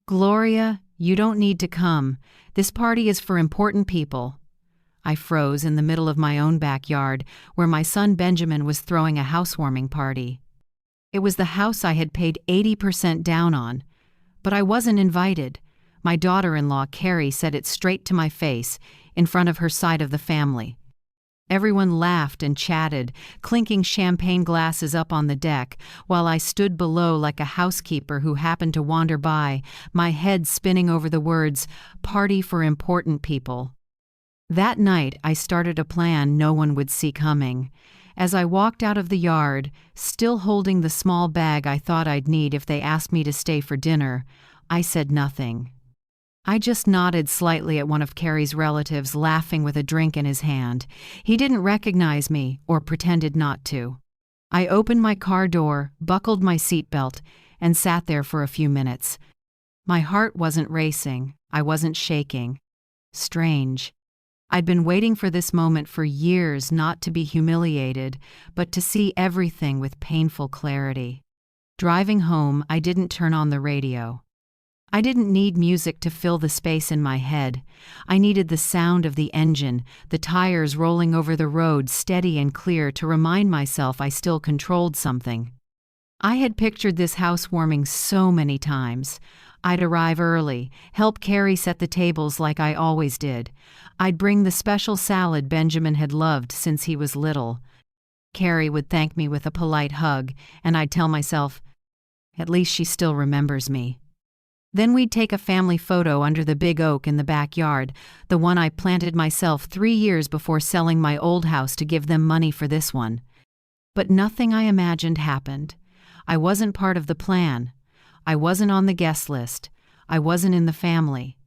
Gloria, you don't need to come. This party is for important people. I froze in the middle of my own backyard, where my son Benjamin was throwing a housewarming party. It was the house I had paid 80% down on. But I wasn't invited. My daughter-in-law, Carrie, said it straight to my face, in front of her side of the family. Everyone laughed and chatted, clinking champagne glasses up on the deck, while I stood below like a housekeeper who happened to wander by, my head spinning over the words, "Party for important people." That night, I started a plan no one would see coming. As I walked out of the yard, still holding the small bag I thought I'd need if they asked me to stay for dinner, I said nothing. I just nodded slightly at one of Carrie's relatives, laughing with a drink in his hand. He didn't recognize me, or pretended not to. I opened my car door, buckled my seatbelt, and sat there for a few minutes. My heart wasn't racing. I wasn't shaking. Strange. I'd been waiting for this moment for years, not to be humiliated, but to see everything with painful clarity. Driving home, I didn't turn on the radio. I didn't need music to fill the space in my head. I needed the sound of the engine, the tires rolling over the road steady and clear to remind myself I still controlled something. I had pictured this housewarming so many times. I'd arrive early, help Carrie set the tables like I always did. I'd bring the special salad Benjamin had loved since he was little. Carrie would thank me with a polite hug, and I'd tell myself, at least she still remembers me. Then we'd take a family photo under the big oak in the backyard, the one I planted myself 3 years before selling my old house to give them money for this one. But nothing I imagined happened. I wasn't part of the plan. I wasn't on the guest list. I wasn't in the family.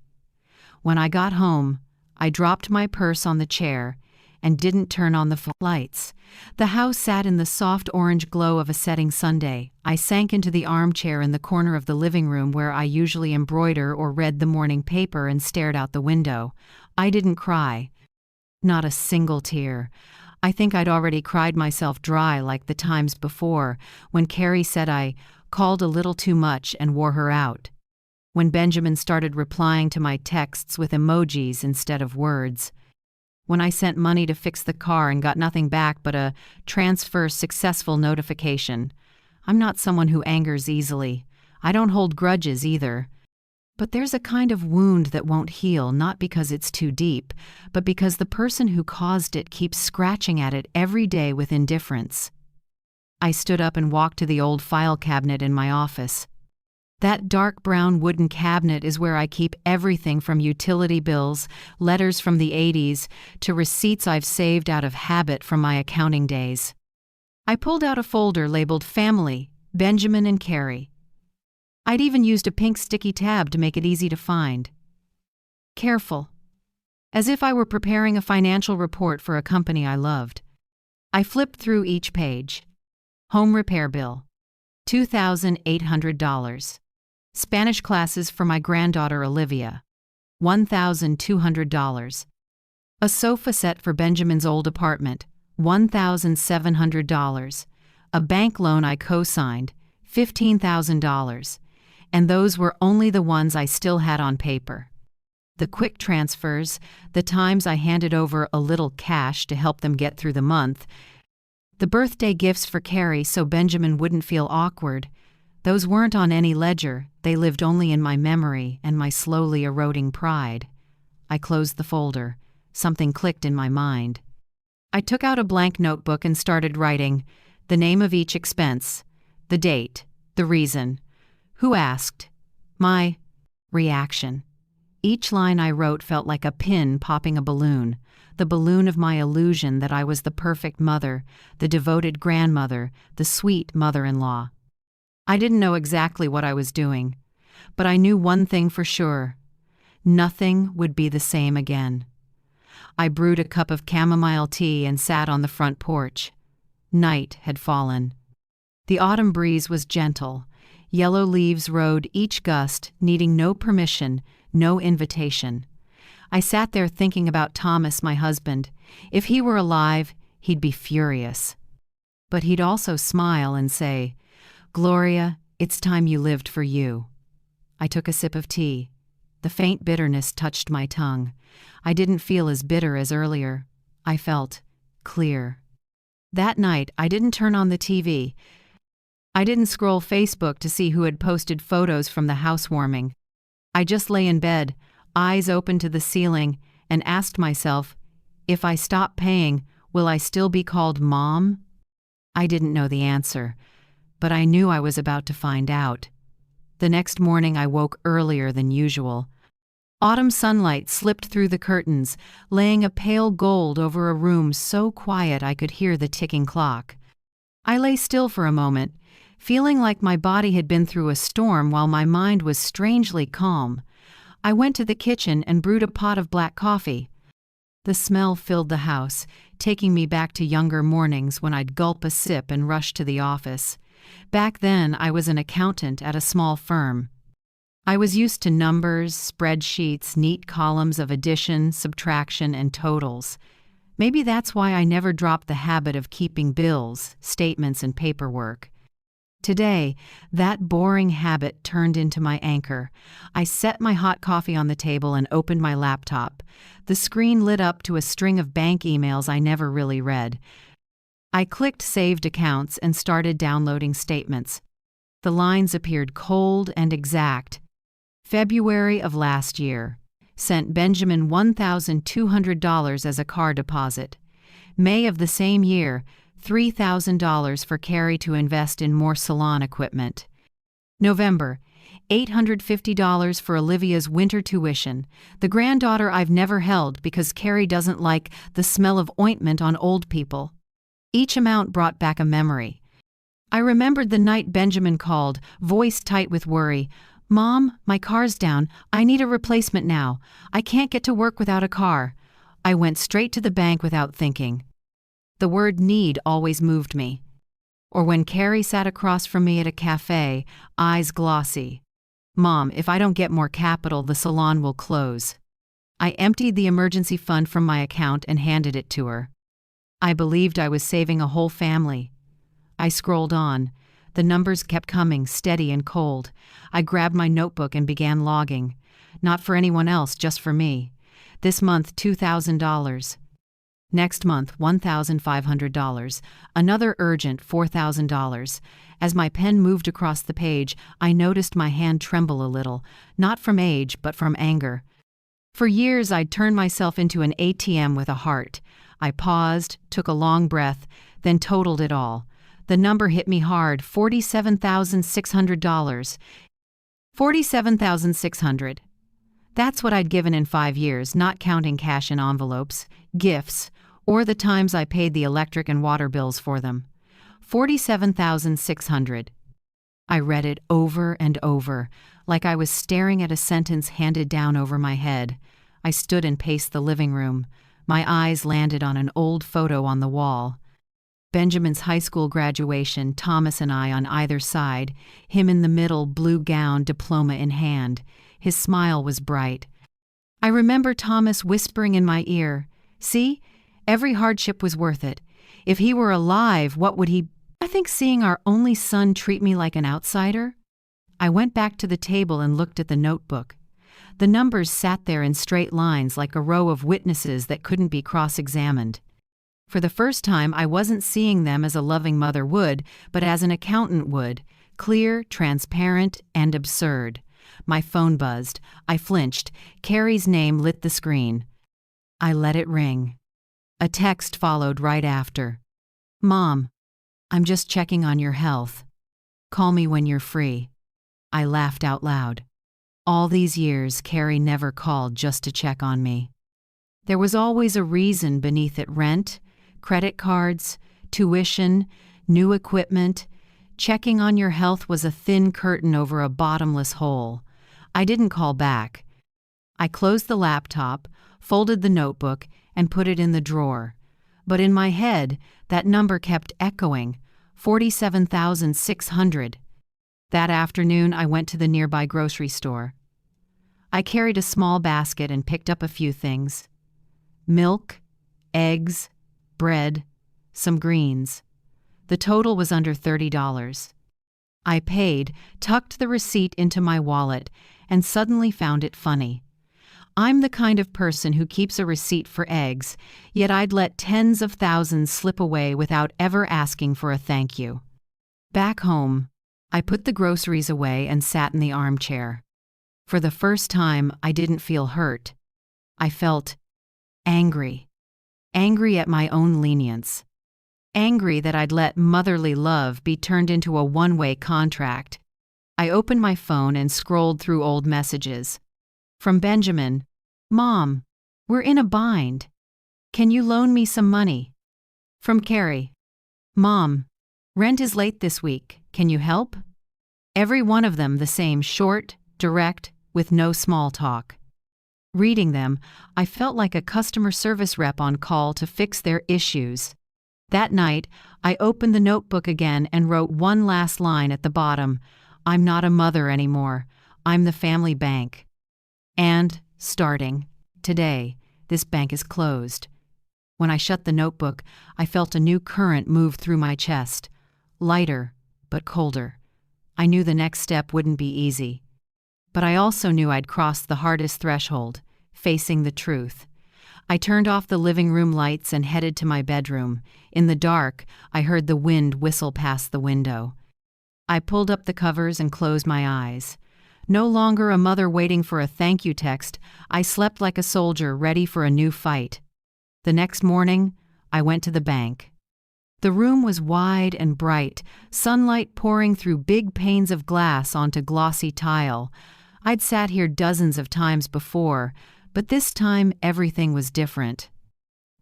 When I got home, I dropped my purse on the chair and didn't turn on the lights. The house sat in the soft orange glow of a setting Sunday. I sank into the armchair in the corner of the living room where I usually embroider or read the morning paper and stared out the window. I didn't cry. Not a single tear. I think I'd already cried myself dry like the times before, when Carrie said I called a little too much and wore her out. When Benjamin started replying to my texts with emojis instead of words. When I sent money to fix the car and got nothing back but a transfer successful notification. I'm not someone who angers easily. I don't hold grudges either. But there's a kind of wound that won't heal, not because it's too deep, but because the person who caused it keeps scratching at it every day with indifference. I stood up and walked to the old file cabinet in my office. That dark brown wooden cabinet is where I keep everything from utility bills, letters from the 80s, to receipts I've saved out of habit from my accounting days. I pulled out a folder labeled Family, Benjamin and Carrie. I'd even used a pink sticky tab to make it easy to find. Careful. As if I were preparing a financial report for a company I loved. I flipped through each page. Home repair bill. $2,800. Spanish classes for my granddaughter Olivia. $1,200. A sofa set for Benjamin's old apartment. $1,700. A bank loan I co-signed. $15,000. And those were only the ones I still had on paper. The quick transfers, the times I handed over a little cash to help them get through the month, the birthday gifts for Carrie so Benjamin wouldn't feel awkward, those weren't on any ledger. They lived only in my memory and my slowly eroding pride. I closed the folder. Something clicked in my mind. I took out a blank notebook and started writing the name of each expense, the date, the reason, who asked, my reaction. Each line I wrote felt like a pin popping a balloon, the balloon of my illusion that I was the perfect mother, the devoted grandmother, the sweet mother-in-law. I didn't know exactly what I was doing, but I knew one thing for sure. Nothing would be the same again. I brewed a cup of chamomile tea and sat on the front porch. Night had fallen. The autumn breeze was gentle. Yellow leaves rode each gust, needing no permission, no invitation. I sat there thinking about Thomas, my husband. If he were alive, he'd be furious. But he'd also smile and say, "Gloria, it's time you lived for you." I took a sip of tea. The faint bitterness touched my tongue. I didn't feel as bitter as earlier. I felt clear. That night, I didn't turn on the TV. I didn't scroll Facebook to see who had posted photos from the housewarming. I just lay in bed, eyes open to the ceiling, and asked myself, if I stop paying, will I still be called Mom? I didn't know the answer, but I knew I was about to find out. The next morning I woke earlier than usual. Autumn sunlight slipped through the curtains, laying a pale gold over a room so quiet I could hear the ticking clock. I lay still for a moment, feeling like my body had been through a storm while my mind was strangely calm. I went to the kitchen and brewed a pot of black coffee. The smell filled the house, taking me back to younger mornings when I'd gulp a sip and rush to the office. Back then, I was an accountant at a small firm. I was used to numbers, spreadsheets, neat columns of addition, subtraction, and totals. Maybe that's why I never dropped the habit of keeping bills, statements, and paperwork. Today, that boring habit turned into my anchor. I set my hot coffee on the table and opened my laptop. The screen lit up to a string of bank emails I never really read. I clicked Saved Accounts and started downloading statements. The lines appeared cold and exact. February of last year. Sent Benjamin $1,200 as a car deposit. May of the same year, $3,000 for Carrie to invest in more salon equipment. November, $850 for Olivia's winter tuition, the granddaughter I've never held because Carrie doesn't like the smell of ointment on old people. Each amount brought back a memory. I remembered the night Benjamin called, voice tight with worry. "Mom, my car's down. I need a replacement now. I can't get to work without a car." I went straight to the bank without thinking. The word need always moved me. Or when Carrie sat across from me at a cafe, eyes glossy. "Mom, if I don't get more capital, the salon will close." I emptied the emergency fund from my account and handed it to her. I believed I was saving a whole family. I scrolled on. The numbers kept coming, steady and cold. I grabbed my notebook and began logging. Not for anyone else, just for me. This month, $2,000. Next month, $1,500. Another urgent, $4,000. As my pen moved across the page, I noticed my hand tremble a little, not from age, but from anger. For years, I'd turned myself into an ATM with a heart. I paused, took a long breath, then totaled it all. The number hit me hard, $47,600. $47,600. That's what I'd given in 5 years, not counting cash in envelopes, gifts, or the times I paid the electric and water bills for them. $47,600. I read it over and over, like I was staring at a sentence handed down over my head. I stood and paced the living room. My eyes landed on an old photo on the wall. Benjamin's high school graduation, Thomas and I on either side, him in the middle, blue gown, diploma in hand. His smile was bright. I remember Thomas whispering in my ear, "See, every hardship was worth it. If he were alive, what would he..." I think seeing our only son treat me like an outsider? I went back to the table and looked at the notebook. The numbers sat there in straight lines like a row of witnesses that couldn't be cross-examined. For the first time, I wasn't seeing them as a loving mother would, but as an accountant would, clear, transparent, and absurd. My phone buzzed. I flinched. Carrie's name lit the screen. I let it ring. A text followed right after. "Mom, I'm just checking on your health. Call me when you're free." I laughed out loud. All these years, Carrie never called just to check on me. There was always a reason beneath it: rent, credit cards, tuition, new equipment. Checking on your health was a thin curtain over a bottomless hole. I didn't call back. I closed the laptop, folded the notebook, and put it in the drawer. But in my head, that number kept echoing, 47,600. That afternoon, I went to the nearby grocery store. I carried a small basket and picked up a few things: milk, eggs, bread, some greens. The total was under $30. I paid, tucked the receipt into my wallet, and suddenly found it funny. I'm the kind of person who keeps a receipt for eggs, yet I'd let tens of thousands slip away without ever asking for a thank you. Back home, I put the groceries away and sat in the armchair. For the first time, I didn't feel hurt. I felt angry. Angry at my own lenience. Angry that I'd let motherly love be turned into a one-way contract. I opened my phone and scrolled through old messages. From Benjamin, "Mom, we're in a bind. Can you loan me some money?" From Carrie, "Mom, rent is late this week. Can you help?" Every one of them the same, short, direct, with no small talk. Reading them, I felt like a customer service rep on call to fix their issues. That night, I opened the notebook again and wrote one last line at the bottom. "I'm not a mother anymore. I'm the family bank." And, starting today, this bank is closed. When I shut the notebook, I felt a new current move through my chest. Lighter, but colder. I knew the next step wouldn't be easy. But I also knew I'd crossed the hardest threshold, facing the truth. I turned off the living room lights and headed to my bedroom. In the dark, I heard the wind whistle past the window. I pulled up the covers and closed my eyes. No longer a mother waiting for a thank you text, I slept like a soldier ready for a new fight. The next morning, I went to the bank. The room was wide and bright, sunlight pouring through big panes of glass onto glossy tile. I'd sat here dozens of times before, but this time everything was different.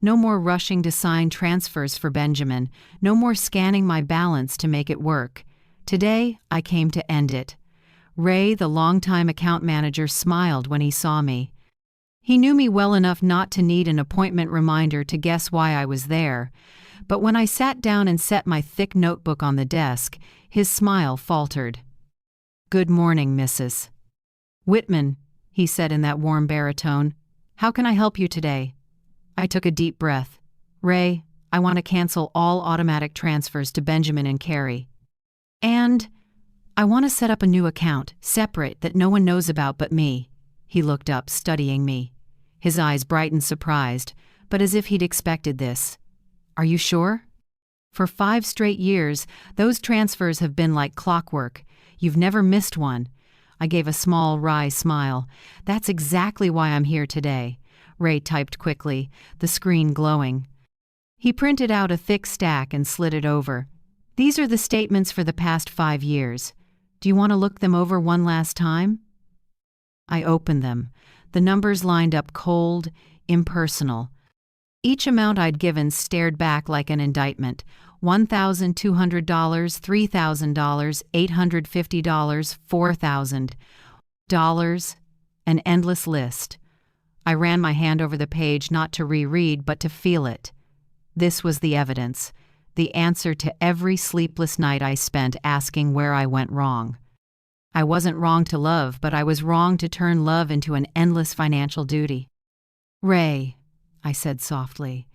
No more rushing to sign transfers for Benjamin, no more scanning my balance to make it work. Today, I came to end it. Ray, the longtime account manager, smiled when he saw me. He knew me well enough not to need an appointment reminder to guess why I was there, but when I sat down and set my thick notebook on the desk, his smile faltered. "Good morning, Mrs. Whitman," he said in that warm baritone. "How can I help you today?" I took a deep breath. "Ray, I want to cancel all automatic transfers to Benjamin and Carrie. And I want to set up a new account, separate, that no one knows about but me." He looked up, studying me. His eyes brightened, surprised, but as if he'd expected this. "Are you sure? For 5 straight years, those transfers have been like clockwork. You've never missed one." I gave a small, wry smile. "That's exactly why I'm here today." Ray typed quickly, the screen glowing. He printed out a thick stack and slid it over. "These are the statements for the past 5 years. Do you want to look them over one last time?" I opened them. The numbers lined up cold, impersonal. Each amount I'd given stared back like an indictment. $1,200, $3,000, $850, $4,000. An endless list. I ran my hand over the page not to reread but to feel it. This was the evidence. The answer to every sleepless night I spent asking where I went wrong. I wasn't wrong to love, but I was wrong to turn love into an endless financial duty. "Ray," I said softly,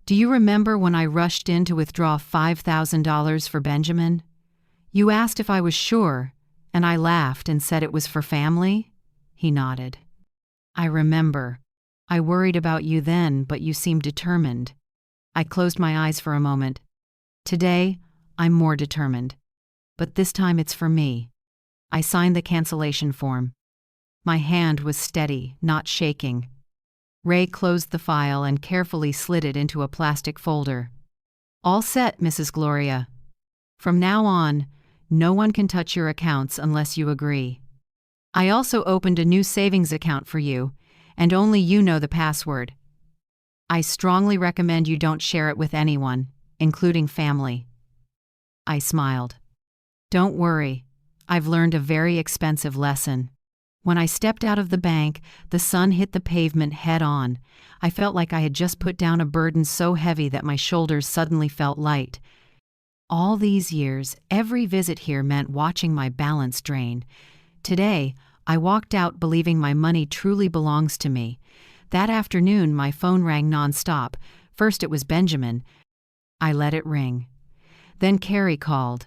"do you remember when I rushed in to withdraw $5,000 for Benjamin? You asked if I was sure, and I laughed and said it was for family?" He nodded. "I remember. I worried about you then, but you seemed determined." I closed my eyes for a moment. Today, I'm more determined. But this time it's for me. I signed the cancellation form. My hand was steady, not shaking. Ray closed the file and carefully slid it into a plastic folder. "All set, Mrs. Gloria. From now on, no one can touch your accounts unless you agree. I also opened a new savings account for you, and only you know the password. I strongly recommend you don't share it with anyone, including family." I smiled. "Don't worry, I've learned a very expensive lesson." When I stepped out of the bank, the sun hit the pavement head-on. I felt like I had just put down a burden so heavy that my shoulders suddenly felt light. All these years, every visit here meant watching my balance drain. Today, I walked out believing my money truly belongs to me. That afternoon, my phone rang nonstop. First it was Benjamin. I let it ring. Then Carrie called.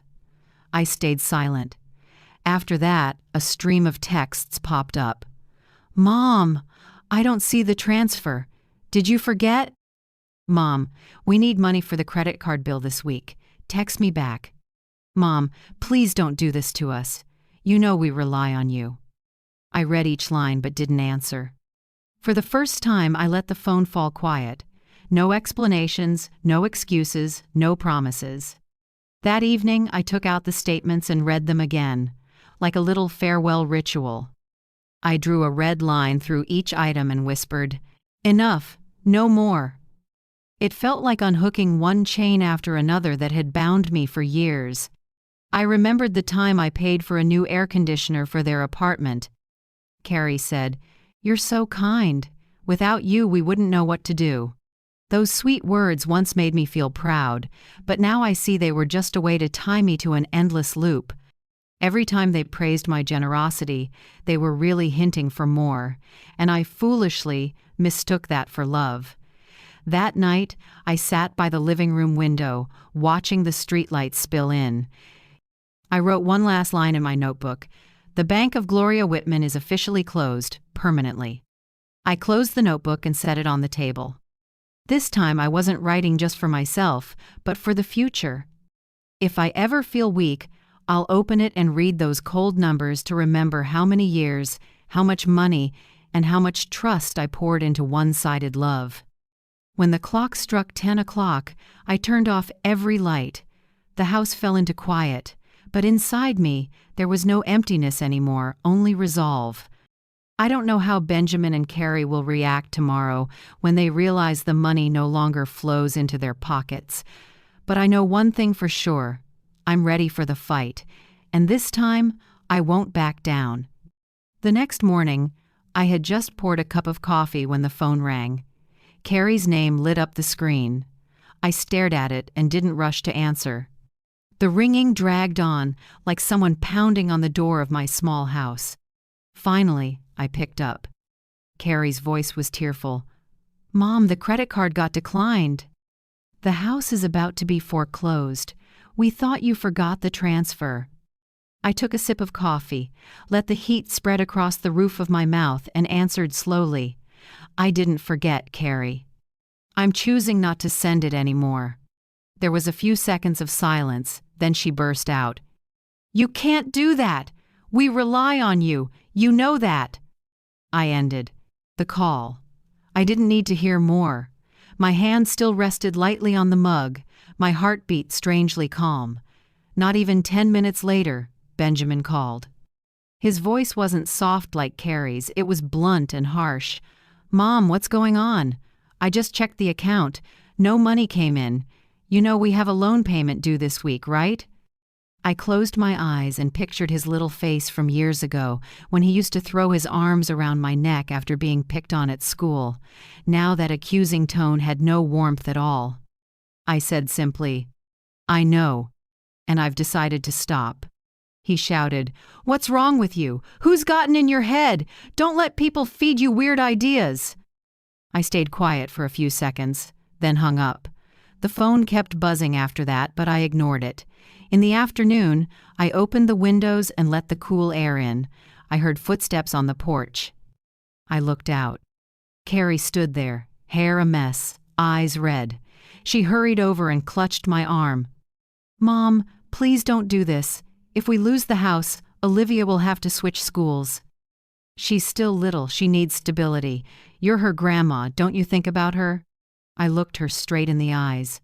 I stayed silent. After that, a stream of texts popped up. "Mom, I don't see the transfer. Did you forget?" "Mom, we need money for the credit card bill this week. Text me back." "Mom, please don't do this to us. You know we rely on you." I read each line but didn't answer. For the first time, I let the phone fall quiet. No explanations, no excuses, no promises. That evening, I took out the statements and read them again, like a little farewell ritual. I drew a red line through each item and whispered, "Enough, no more." It felt like unhooking one chain after another that had bound me for years. I remembered the time I paid for a new air conditioner for their apartment. Carrie said, "You're so kind. Without you, we wouldn't know what to do." Those sweet words once made me feel proud, but now I see they were just a way to tie me to an endless loop. Every time they praised my generosity, they were really hinting for more, and I foolishly mistook that for love. That night, I sat by the living room window, watching the streetlights spill in. I wrote one last line in my notebook. "The Bank of Gloria Whitman is officially closed, permanently." I closed the notebook and set it on the table. This time I wasn't writing just for myself, but for the future. If I ever feel weak, I'll open it and read those cold numbers to remember how many years, how much money, and how much trust I poured into one-sided love. When the clock struck 10 o'clock, I turned off every light. The house fell into quiet, but inside me, there was no emptiness anymore, only resolve. I don't know how Benjamin and Carrie will react tomorrow when they realize the money no longer flows into their pockets. But I know one thing for sure. I'm ready for the fight, and this time, I won't back down. The next morning, I had just poured a cup of coffee when the phone rang. Carrie's name lit up the screen. I stared at it and didn't rush to answer. The ringing dragged on, like someone pounding on the door of my small house. Finally, I picked up. Carrie's voice was tearful. "Mom, the credit card got declined." "The house is about to be foreclosed. We thought you forgot the transfer." I took a sip of coffee, let the heat spread across the roof of my mouth, and answered slowly, "I didn't forget, Carrie. I'm choosing not to send it anymore." There was a few seconds of silence, then she burst out. "You can't do that! We rely on you! You know that!" I ended the call. I didn't need to hear more. My hand still rested lightly on the mug, my heartbeat strangely calm. Not even 10 minutes later, Benjamin called. His voice wasn't soft like Carrie's, it was blunt and harsh. "Mom, what's going on? I just checked the account. No money came in. You know we have a loan payment due this week, right?" I closed my eyes and pictured his little face from years ago, when he used to throw his arms around my neck after being picked on at school. Now that accusing tone had no warmth at all. I said simply, "I know, and I've decided to stop." He shouted, "What's wrong with you? Who's gotten in your head? Don't let people feed you weird ideas." I stayed quiet for a few seconds, then hung up. The phone kept buzzing after that, but I ignored it. In the afternoon, I opened the windows and let the cool air in. I heard footsteps on the porch. I looked out. Carrie stood there, hair a mess, eyes red. She hurried over and clutched my arm. "Mom, please don't do this. If we lose the house, Olivia will have to switch schools." "She's still little, she needs stability. You're her grandma, don't you think about her?" I looked her straight in the eyes.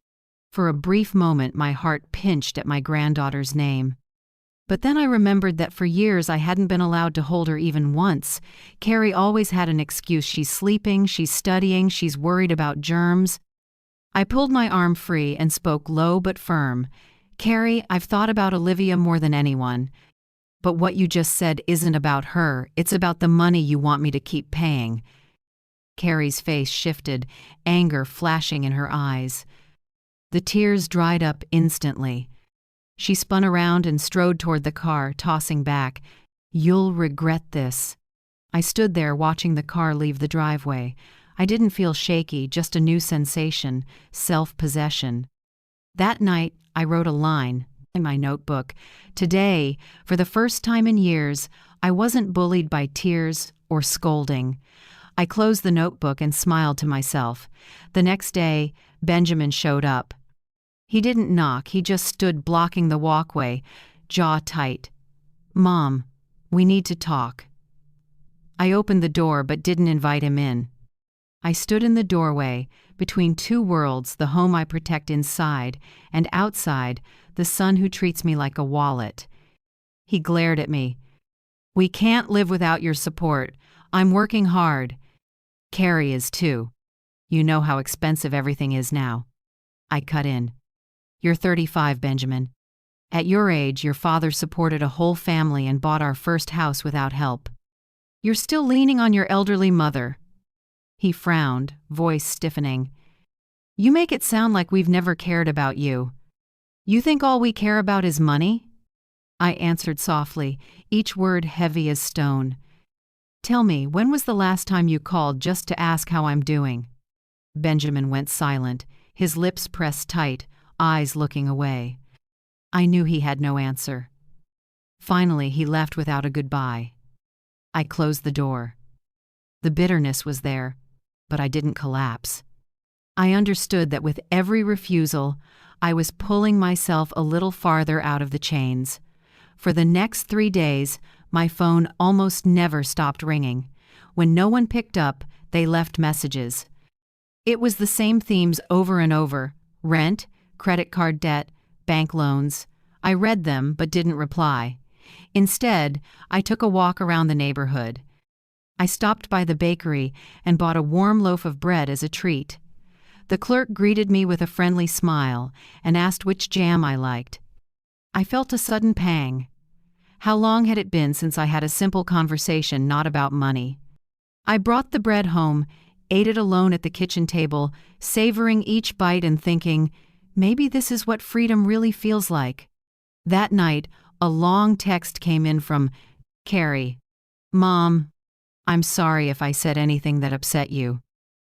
For a brief moment, my heart pinched at my granddaughter's name. But then I remembered that for years I hadn't been allowed to hold her even once. Carrie always had an excuse. She's sleeping, she's studying, she's worried about germs. I pulled my arm free and spoke low but firm. "Carrie, I've thought about Olivia more than anyone. But what you just said isn't about her, it's about the money you want me to keep paying." Carrie's face shifted, anger flashing in her eyes. The tears dried up instantly. She spun around and strode toward the car, tossing back, "You'll regret this." I stood there watching the car leave the driveway. I didn't feel shaky, just a new sensation, self-possession. That night, I wrote a line, In my notebook, today, for the first time in years, I wasn't bullied by tears or scolding. I closed the notebook and smiled to myself. The next day, Benjamin showed up. He didn't knock, he just stood blocking the walkway, jaw tight. "Mom, we need to talk." I opened the door but didn't invite him in. I stood in the doorway, between two worlds, the home I protect inside, and outside, the son who treats me like a wallet. He glared at me. "We can't live without your support. I'm working hard. Carrie is too. You know how expensive everything is now." I cut in. "You're 35, Benjamin. At your age, your father supported a whole family and bought our first house without help. You're still leaning on your elderly mother." He frowned, voice stiffening. "You make it sound like we've never cared about you. You think all we care about is money?" I answered softly, each word heavy as stone. "Tell me, when was the last time you called just to ask how I'm doing?" Benjamin went silent, his lips pressed tight, eyes looking away. I knew he had no answer. Finally, he left without a goodbye. I closed the door. The bitterness was there, but I didn't collapse. I understood that with every refusal, I was pulling myself a little farther out of the chains. For the next 3 days, my phone almost never stopped ringing. When no one picked up, they left messages. It was the same themes over and over: rent, credit card debt, bank loans. I read them but didn't reply. Instead, I took a walk around the neighborhood. I stopped by the bakery and bought a warm loaf of bread as a treat. The clerk greeted me with a friendly smile and asked which jam I liked. I felt a sudden pang. How long had it been since I had a simple conversation not about money? I brought the bread home, ate it alone at the kitchen table, savoring each bite and thinking, maybe this is what freedom really feels like. That night, a long text came in from Carrie. "Mom, I'm sorry if I said anything that upset you,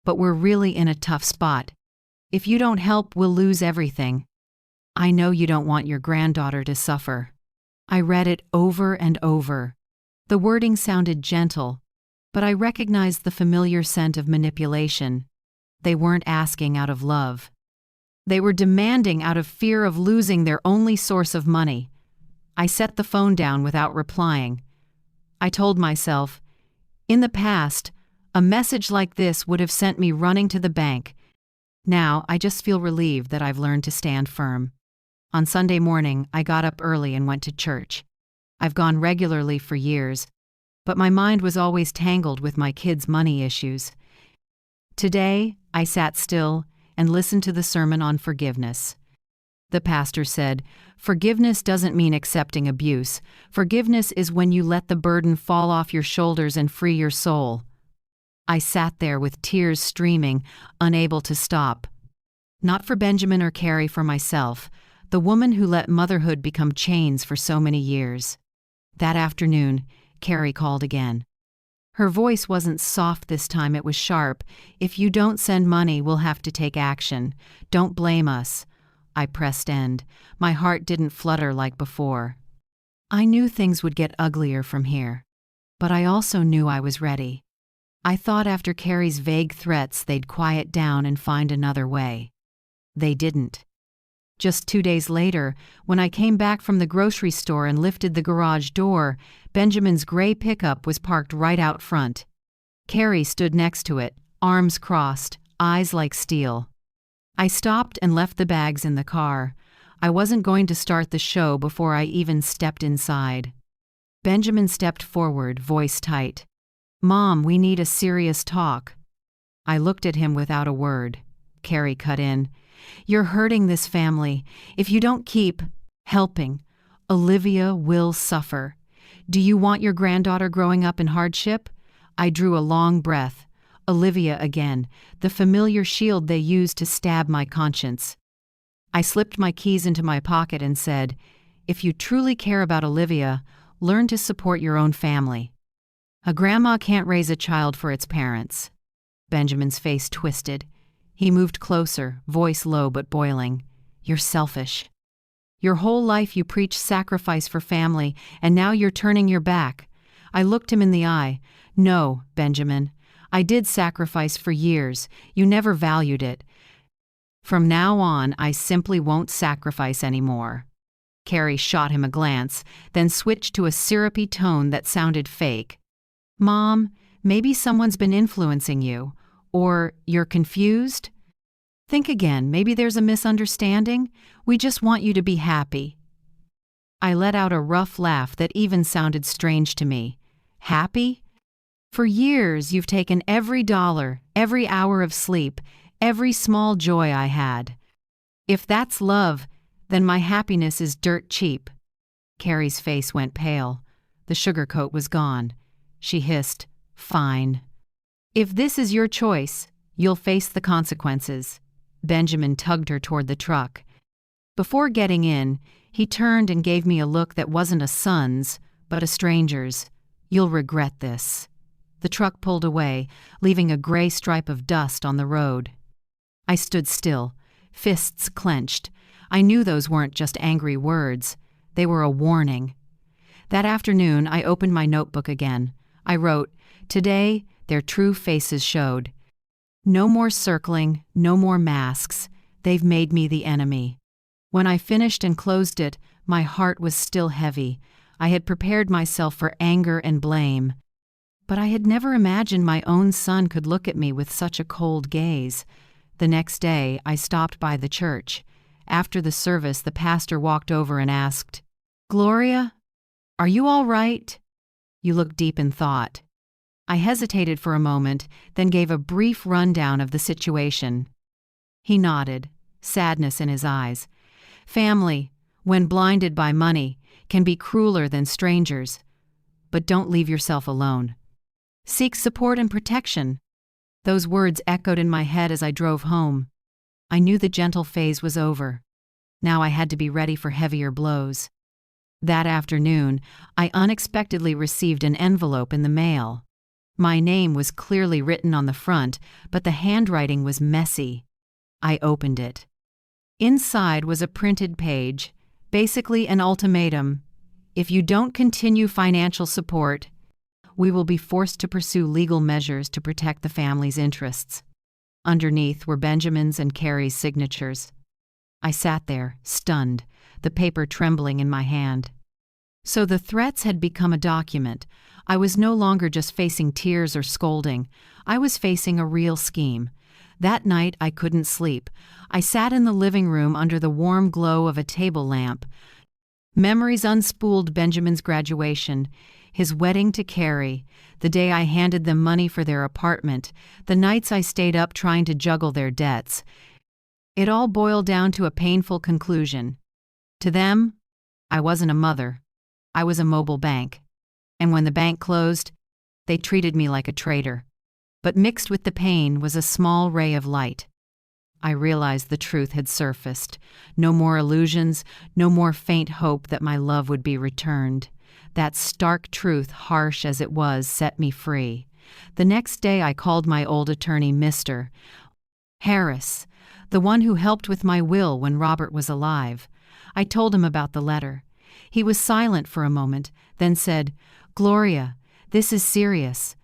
but we're really in a tough spot. If you don't help, we'll lose everything. I know you don't want your granddaughter to suffer." I read it over and over. The wording sounded gentle, but I recognized the familiar scent of manipulation. They weren't asking out of love. They were demanding out of fear of losing their only source of money. I set the phone down without replying. I told myself, in the past, a message like this would have sent me running to the bank. Now, I just feel relieved that I've learned to stand firm. On Sunday morning, I got up early and went to church. I've gone regularly for years, but my mind was always tangled with my kids' money issues. Today, I sat still and listened to the sermon on forgiveness. The pastor said, "Forgiveness doesn't mean accepting abuse. Forgiveness is when you let the burden fall off your shoulders and free your soul." I sat there with tears streaming, unable to stop. Not for Benjamin or Carrie, for myself, the woman who let motherhood become chains for so many years. That afternoon, Carrie called again. Her voice wasn't soft this time, it was sharp. "If you don't send money, we'll have to take action. Don't blame us." I pressed end. My heart didn't flutter like before. I knew things would get uglier from here, but I also knew I was ready. I thought after Carrie's vague threats they'd quiet down and find another way. They didn't. Just 2 days later, when I came back from the grocery store and lifted the garage door, Benjamin's gray pickup was parked right out front. Carrie stood next to it, arms crossed, eyes like steel. I stopped and left the bags in the car. I wasn't going to start the show before I even stepped inside. Benjamin stepped forward, voice tight. "Mom, we need a serious talk." I looked at him without a word. Carrie cut in. "You're hurting this family. If you don't keep helping, Olivia will suffer. Do you want your granddaughter growing up in hardship?" I drew a long breath. Olivia again, the familiar shield they used to stab my conscience. I slipped my keys into my pocket and said, "If you truly care about Olivia, learn to support your own family. A grandma can't raise a child for its parents." Benjamin's face twisted. He moved closer, voice low but boiling. "You're selfish." Your whole life you preached sacrifice for family, and now you're turning your back." I looked him in the eye. "No, Benjamin. I did sacrifice for years. You never valued it. From now on, I simply won't sacrifice anymore." Carrie shot him a glance, then switched to a syrupy tone that sounded fake. "Mom, maybe someone's been influencing you. Or you're confused? Think again, maybe there's a misunderstanding. We just want you to be happy." I let out a rough laugh that even sounded strange to me. "Happy? For years you've taken every dollar, every hour of sleep, every small joy I had. If that's love, then my happiness is dirt cheap." Carrie's face went pale. The sugarcoat was gone. She hissed, "Fine. If this is your choice, you'll face the consequences." Benjamin tugged her toward the truck. Before getting in, he turned and gave me a look that wasn't a son's, but a stranger's. "You'll regret this." The truck pulled away, leaving a gray stripe of dust on the road. I stood still, fists clenched. I knew those weren't just angry words. They were a warning. That afternoon, I opened my notebook again. I wrote, "Today, their true faces showed. No more circling, no more masks. They've made me the enemy." When I finished and closed it, my heart was still heavy. I had prepared myself for anger and blame. But I had never imagined my own son could look at me with such a cold gaze. The next day, I stopped by the church. After the service, the pastor walked over and asked, "Gloria, are you all right? You look deep in thought." I hesitated for a moment, then gave a brief rundown of the situation. He nodded, sadness in his eyes. "Family, when blinded by money, can be crueler than strangers. But don't leave yourself alone. Seek support and protection." Those words echoed in my head as I drove home. I knew the gentle phase was over. Now I had to be ready for heavier blows. That afternoon, I unexpectedly received an envelope in the mail. My name was clearly written on the front, but the handwriting was messy. I opened it. Inside was a printed page, basically an ultimatum. "If you don't continue financial support, we will be forced to pursue legal measures to protect the family's interests." Underneath were Benjamin's and Carrie's signatures. I sat there, stunned, the paper trembling in my hand. So the threats had become a document. I was no longer just facing tears or scolding. I was facing a real scheme. That night I couldn't sleep. I sat in the living room under the warm glow of a table lamp. Memories unspooled: Benjamin's graduation, his wedding to Carrie, the day I handed them money for their apartment, the nights I stayed up trying to juggle their debts. It all boiled down to a painful conclusion. To them, I wasn't a mother. I was a mobile bank. And when the bank closed, they treated me like a traitor. But mixed with the pain was a small ray of light. I realized the truth had surfaced. No more illusions, no more faint hope that my love would be returned. That stark truth, harsh as it was, set me free. The next day I called my old attorney Mr. Harris, the one who helped with my will when Robert was alive. I told him about the letter. He was silent for a moment, then said, "Gloria, this is serious.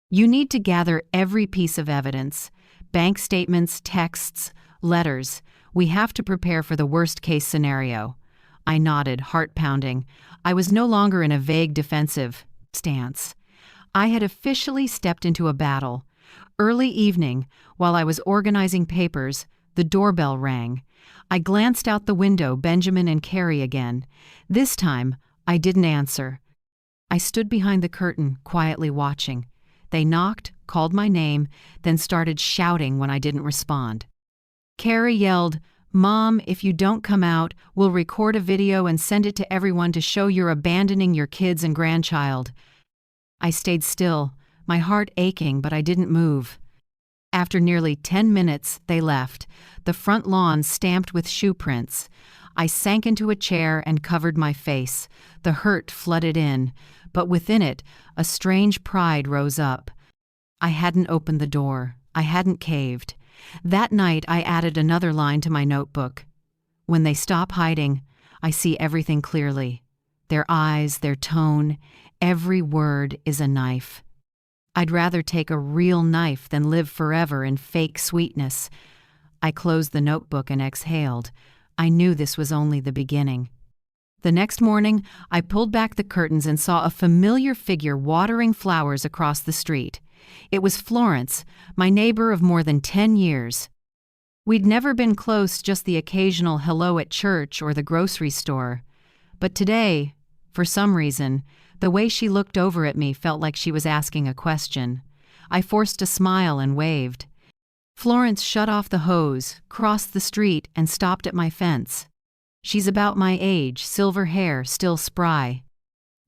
You need to gather every piece of evidence. Bank statements, texts, letters. We have to prepare for the worst-case scenario." I nodded, heart pounding. I was no longer in a vague defensive stance. I had officially stepped into a battle. Early evening, while I was organizing papers, the doorbell rang. I glanced out the window, Benjamin and Carrie again. This time, I didn't answer. I stood behind the curtain, quietly watching. They knocked, called my name, then started shouting when I didn't respond. Carrie yelled, "Mom, if you don't come out, we'll record a video and send it to everyone to show you're abandoning your kids and grandchild." I stayed still, my heart aching, but I didn't move. After nearly 10 minutes, they left, the front lawn stamped with shoe prints. I sank into a chair and covered my face. The hurt flooded in, but within it, a strange pride rose up. I hadn't opened the door. I hadn't caved. That night, I added another line to my notebook. "When they stop hiding, I see everything clearly. Their eyes, their tone, every word is a knife. I'd rather take a real knife than live forever in fake sweetness. I closed the notebook and exhaled. I knew this was only the beginning. The next morning, I pulled back the curtains and saw a familiar figure watering flowers across the street. It was Florence, my neighbor of more than 10 years. We'd never been close, just the occasional hello at church or the grocery store. But today, for some reason, the way she looked over at me felt like she was asking a question. I forced a smile and waved. Florence shut off the hose, crossed the street, and stopped at my fence. She's about my age, silver hair, still spry.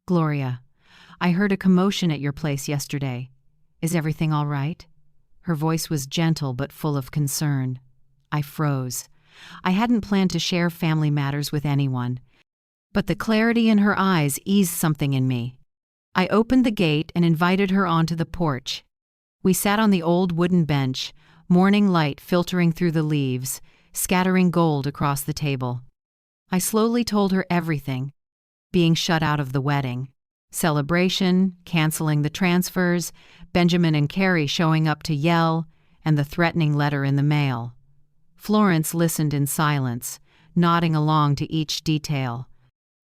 "Gloria, I heard a commotion at your place yesterday. Is everything all right?" Her voice was gentle but full of concern. I froze. I hadn't planned to share family matters with anyone. But the clarity in her eyes eased something in me. I opened the gate and invited her onto the porch. We sat on the old wooden bench, morning light filtering through the leaves, scattering gold across the table. I slowly told her everything. Being shut out of the wedding, celebration, canceling the transfers, Benjamin and Carrie showing up to yell, and the threatening letter in the mail. Florence listened in silence, nodding along to each detail.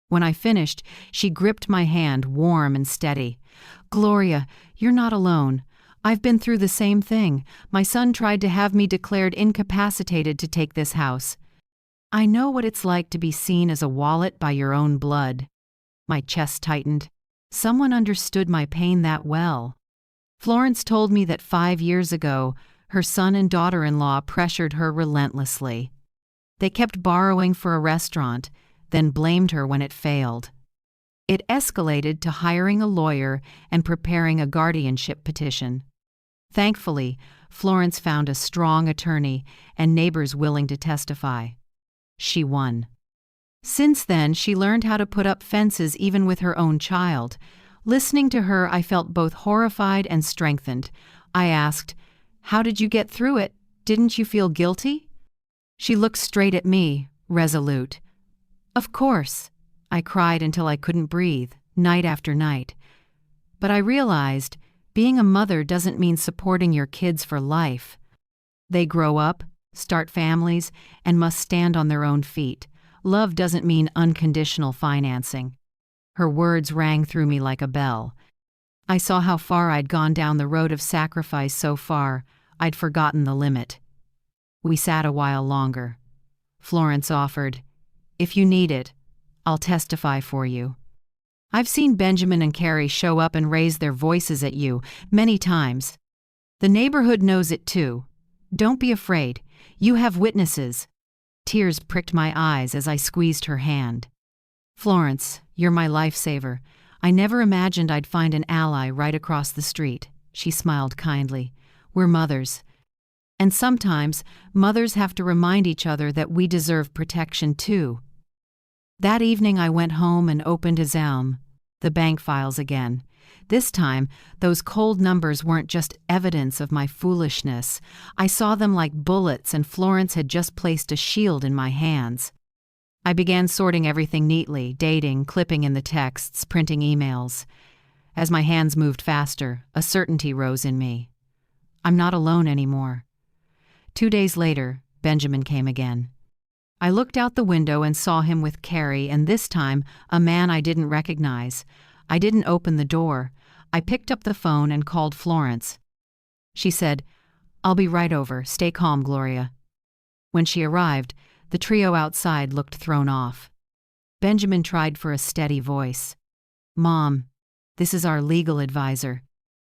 When I finished, she gripped my hand, warm and steady. "Gloria, you're not alone. I've been through the same thing. My son tried to have me declared incapacitated to take this house. I know what it's like to be seen as a wallet by your own blood." My chest tightened. Someone understood my pain that well. Florence told me that 5 years ago, her son and daughter-in-law pressured her relentlessly. They kept borrowing for a restaurant, then blamed her when it failed. It escalated to hiring a lawyer and preparing a guardianship petition. Thankfully, Florence found a strong attorney and neighbors willing to testify. She won. Since then, she learned how to put up fences even with her own child. Listening to her, I felt both horrified and strengthened. I asked, "How did you get through it? Didn't you feel guilty?" She looked straight at me, resolute. "Of course." I cried until I couldn't breathe, night after night. But I realized being a mother doesn't mean supporting your kids for life. They grow up, start families, and must stand on their own feet. Love doesn't mean unconditional financing. Her words rang through me like a bell. I saw how far I'd gone down the road of sacrifice so far, I'd forgotten the limit. We sat a while longer. Florence offered, "If you need it, I'll testify for you. I've seen Benjamin and Carrie show up and raise their voices at you many times. The neighborhood knows it too. Don't be afraid. You have witnesses." Tears pricked my eyes as I squeezed her hand. "Florence, you're my lifesaver. I never imagined I'd find an ally right across the street." She smiled kindly. "We're mothers. And sometimes, mothers have to remind each other that we deserve protection too." That evening I went home and opened Exam, the bank files again. This time, those cold numbers weren't just evidence of my foolishness. I saw them like bullets, and Florence had just placed a shield in my hands. I began sorting everything neatly, dating, clipping in the texts, printing emails. As my hands moved faster, a certainty rose in me. I'm not alone anymore. 2 days later, Benjamin came again. I looked out the window and saw him with Carrie, and this time, a man I didn't recognize. I didn't open the door. I picked up the phone and called Florence. She said, "I'll be right over. Stay calm, Gloria." When she arrived, the trio outside looked thrown off. Benjamin tried for a steady voice. "Mom, this is our legal advisor.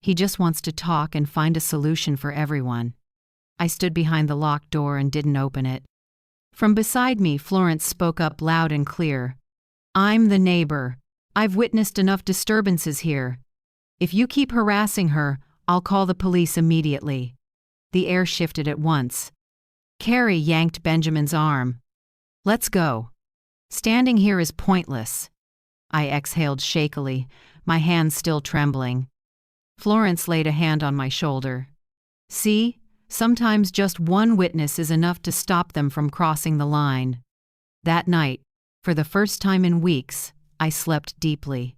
He just wants to talk and find a solution for everyone." I stood behind the locked door and didn't open it. From beside me, Florence spoke up loud and clear. "I'm the neighbor. I've witnessed enough disturbances here. If you keep harassing her, I'll call the police immediately." The air shifted at once. Carrie yanked Benjamin's arm. "Let's go. Standing here is pointless." I exhaled shakily, my hands still trembling. Florence laid a hand on my shoulder. "See? Sometimes just one witness is enough to stop them from crossing the line." That night, For the first time in weeks, I slept deeply.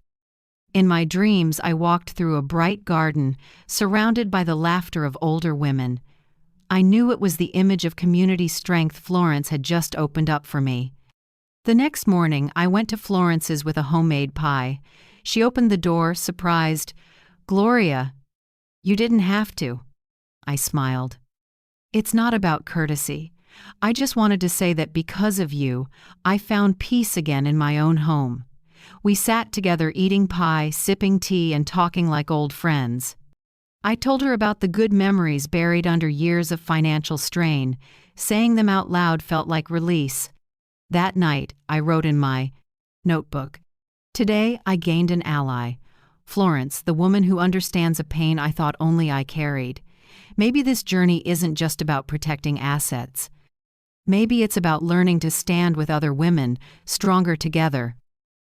In my dreams, I walked through a bright garden, surrounded by the laughter of older women. I knew it was the image of community strength Florence had just opened up for me. The next morning, I went to Florence's with a homemade pie. She opened the door, surprised. "Gloria, you didn't have to." I smiled. "It's not about courtesy. I just wanted to say that because of you, I found peace again in my own home." We sat together eating pie, sipping tea, and talking like old friends. I told her about the good memories buried under years of financial strain. Saying them out loud felt like release. That night, I wrote in my notebook, "Today I gained an ally. Florence, the woman who understands a pain I thought only I carried. Maybe this journey isn't just about protecting assets. Maybe it's about learning to stand with other women, stronger together."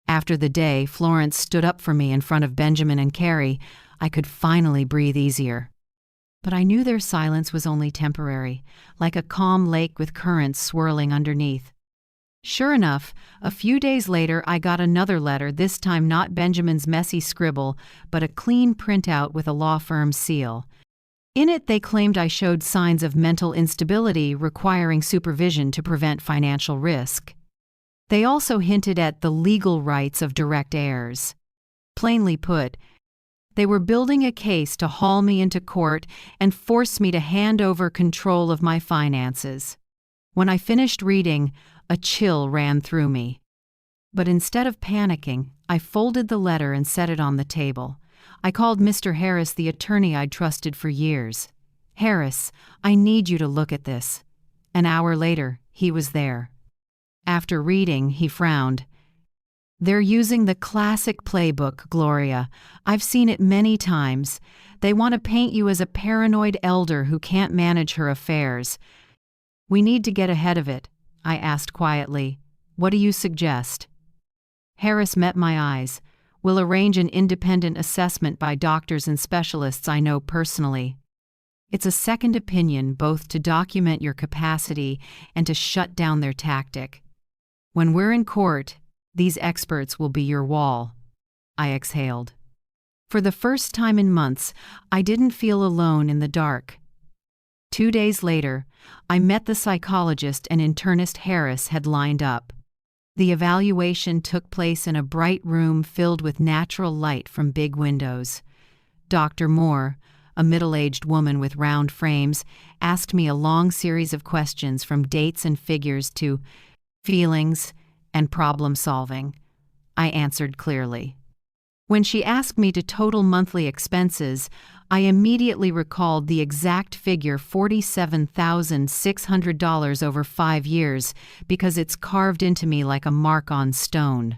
After the day Florence stood up for me in front of Benjamin and Carrie, I could finally breathe easier. But I knew their silence was only temporary, like a calm lake with currents swirling underneath. Sure enough, a few days later I got another letter, this time not Benjamin's messy scribble, but a clean printout with a law firm's seal. In it they claimed I showed signs of mental instability requiring supervision to prevent financial risk. They also hinted at the legal rights of direct heirs. Plainly put, they were building a case to haul me into court and force me to hand over control of my finances. When I finished reading, a chill ran through me. But instead of panicking, I folded the letter and set it on the table. I called Mr. Harris, the attorney I'd trusted for years. "Harris, I need you to look at this." An hour later, he was there. After reading, he frowned. "They're using the classic playbook, Gloria. I've seen it many times. They want to paint you as a paranoid elder who can't manage her affairs. We need to get ahead of it." I asked quietly, "What do you suggest?" Harris met my eyes. "We'll arrange an independent assessment by doctors and specialists I know personally. It's a second opinion, both to document your capacity and to shut down their tactic. When we're in court, these experts will be your wall." I exhaled. For the first time in months, I didn't feel alone in the dark. 2 days later, I met the psychologist and internist Harris had lined up. The evaluation took place in a bright room filled with natural light from big windows. Dr. Moore, a middle-aged woman with round frames, asked me a long series of questions from dates and figures to feelings and problem-solving. I answered clearly. When she asked me to total monthly expenses, I immediately recalled the exact figure, $47,600 over 5 years, because it's carved into me like a mark on stone.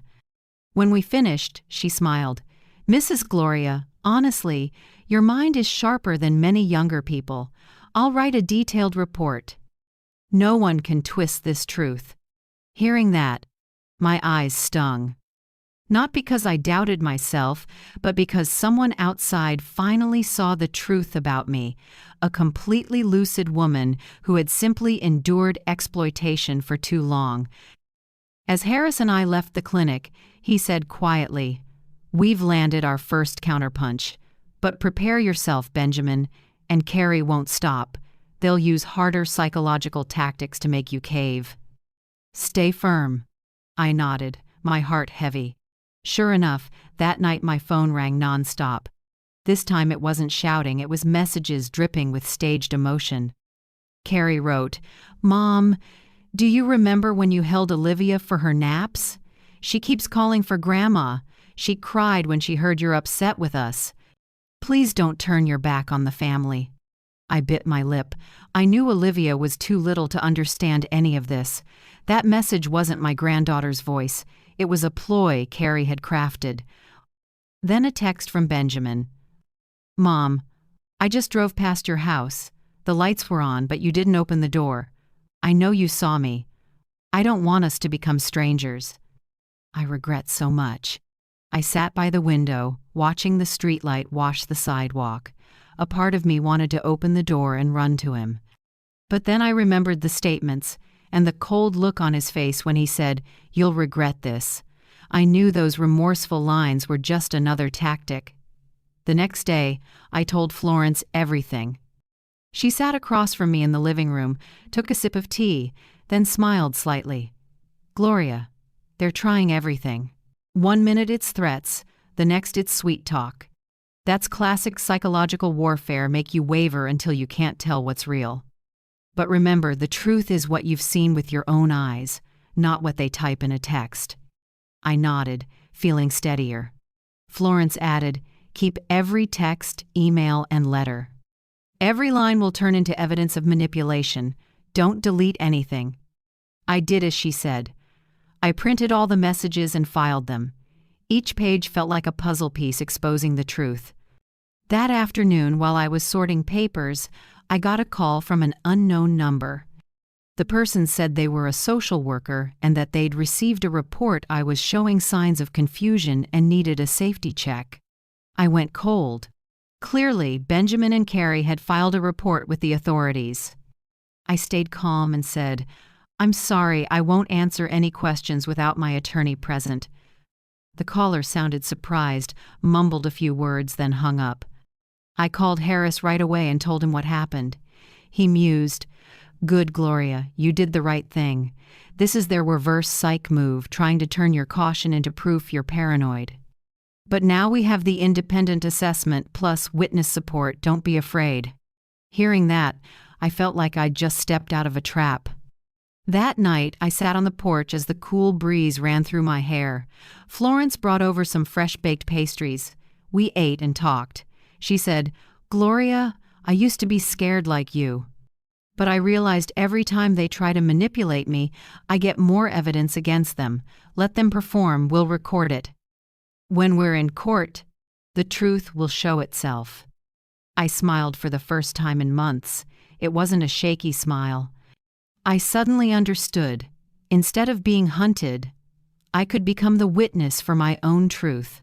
When we finished, she smiled. "Mrs. Gloria, honestly, your mind is sharper than many younger people. I'll write a detailed report. No one can twist this truth." Hearing that, my eyes stung. Not because I doubted myself, but because someone outside finally saw the truth about me, a completely lucid woman who had simply endured exploitation for too long. As Harris and I left the clinic, he said quietly, "We've landed our first counterpunch. But prepare yourself, Benjamin, and Carrie won't stop. They'll use harder psychological tactics to make you cave." "Stay firm." I nodded, my heart heavy. Sure enough, that night my phone rang nonstop. This time it wasn't shouting, it was messages dripping with staged emotion. Carrie wrote, "Mom, do you remember when you held Olivia for her naps? She keeps calling for Grandma. She cried when she heard you're upset with us. Please don't turn your back on the family." I bit my lip. I knew Olivia was too little to understand any of this. That message wasn't my granddaughter's voice. It was a ploy Carrie had crafted. Then a text from Benjamin. "Mom, I just drove past your house. The lights were on, but you didn't open the door. I know you saw me. I don't want us to become strangers." I regret so much. I sat by the window, watching the streetlight wash the sidewalk. A part of me wanted to open the door and run to him. But then I remembered the statements, and the cold look on his face when he said, "You'll regret this." I knew those remorseful lines were just another tactic. The next day, I told Florence everything. She sat across from me in the living room, took a sip of tea, then smiled slightly. "Gloria, they're trying everything. One minute it's threats, the next it's sweet talk. That's classic psychological warfare, make you waver until you can't tell what's real. But remember, the truth is what you've seen with your own eyes, not what they type in a text." I nodded, feeling steadier. Florence added, "Keep every text, email, and letter. Every line will turn into evidence of manipulation. Don't delete anything." I did as she said. I printed all the messages and filed them. Each page felt like a puzzle piece exposing the truth. That afternoon, while I was sorting papers, I got a call from an unknown number. The person said they were a social worker and that they'd received a report I was showing signs of confusion and needed a safety check. I went cold. Clearly, Benjamin and Carrie had filed a report with the authorities. I stayed calm and said, "I'm sorry, I won't answer any questions without my attorney present." The caller sounded surprised, mumbled a few words, then hung up. I called Harris right away and told him what happened. He mused, "Good, Gloria, you did the right thing. This is their reverse psych move, trying to turn your caution into proof you're paranoid. But now we have the independent assessment plus witness support, don't be afraid." Hearing that, I felt like I'd just stepped out of a trap. That night, I sat on the porch as the cool breeze ran through my hair. Florence brought over some fresh-baked pastries. We ate and talked. She said, "Gloria, I used to be scared like you. But I realized every time they try to manipulate me, I get more evidence against them. Let them perform, we'll record it. When we're in court, the truth will show itself." I smiled for the first time in months. It wasn't a shaky smile. I suddenly understood. Instead of being hunted, I could become the witness for my own truth.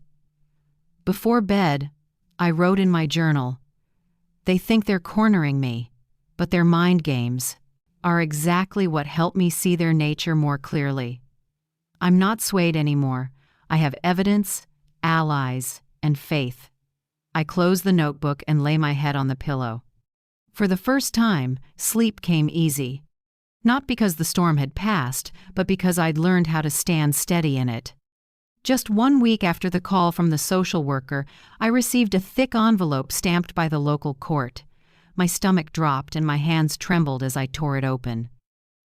Before bed, I wrote in my journal, "They think they're cornering me, but their mind games are exactly what help me see their nature more clearly. I'm not swayed anymore. I have evidence, allies, and faith." I closed the notebook and lay my head on the pillow. For the first time, sleep came easy. Not because the storm had passed, but because I'd learned how to stand steady in it. Just 1 week after the call from the social worker, I received a thick envelope stamped by the local court. My stomach dropped and my hands trembled as I tore it open.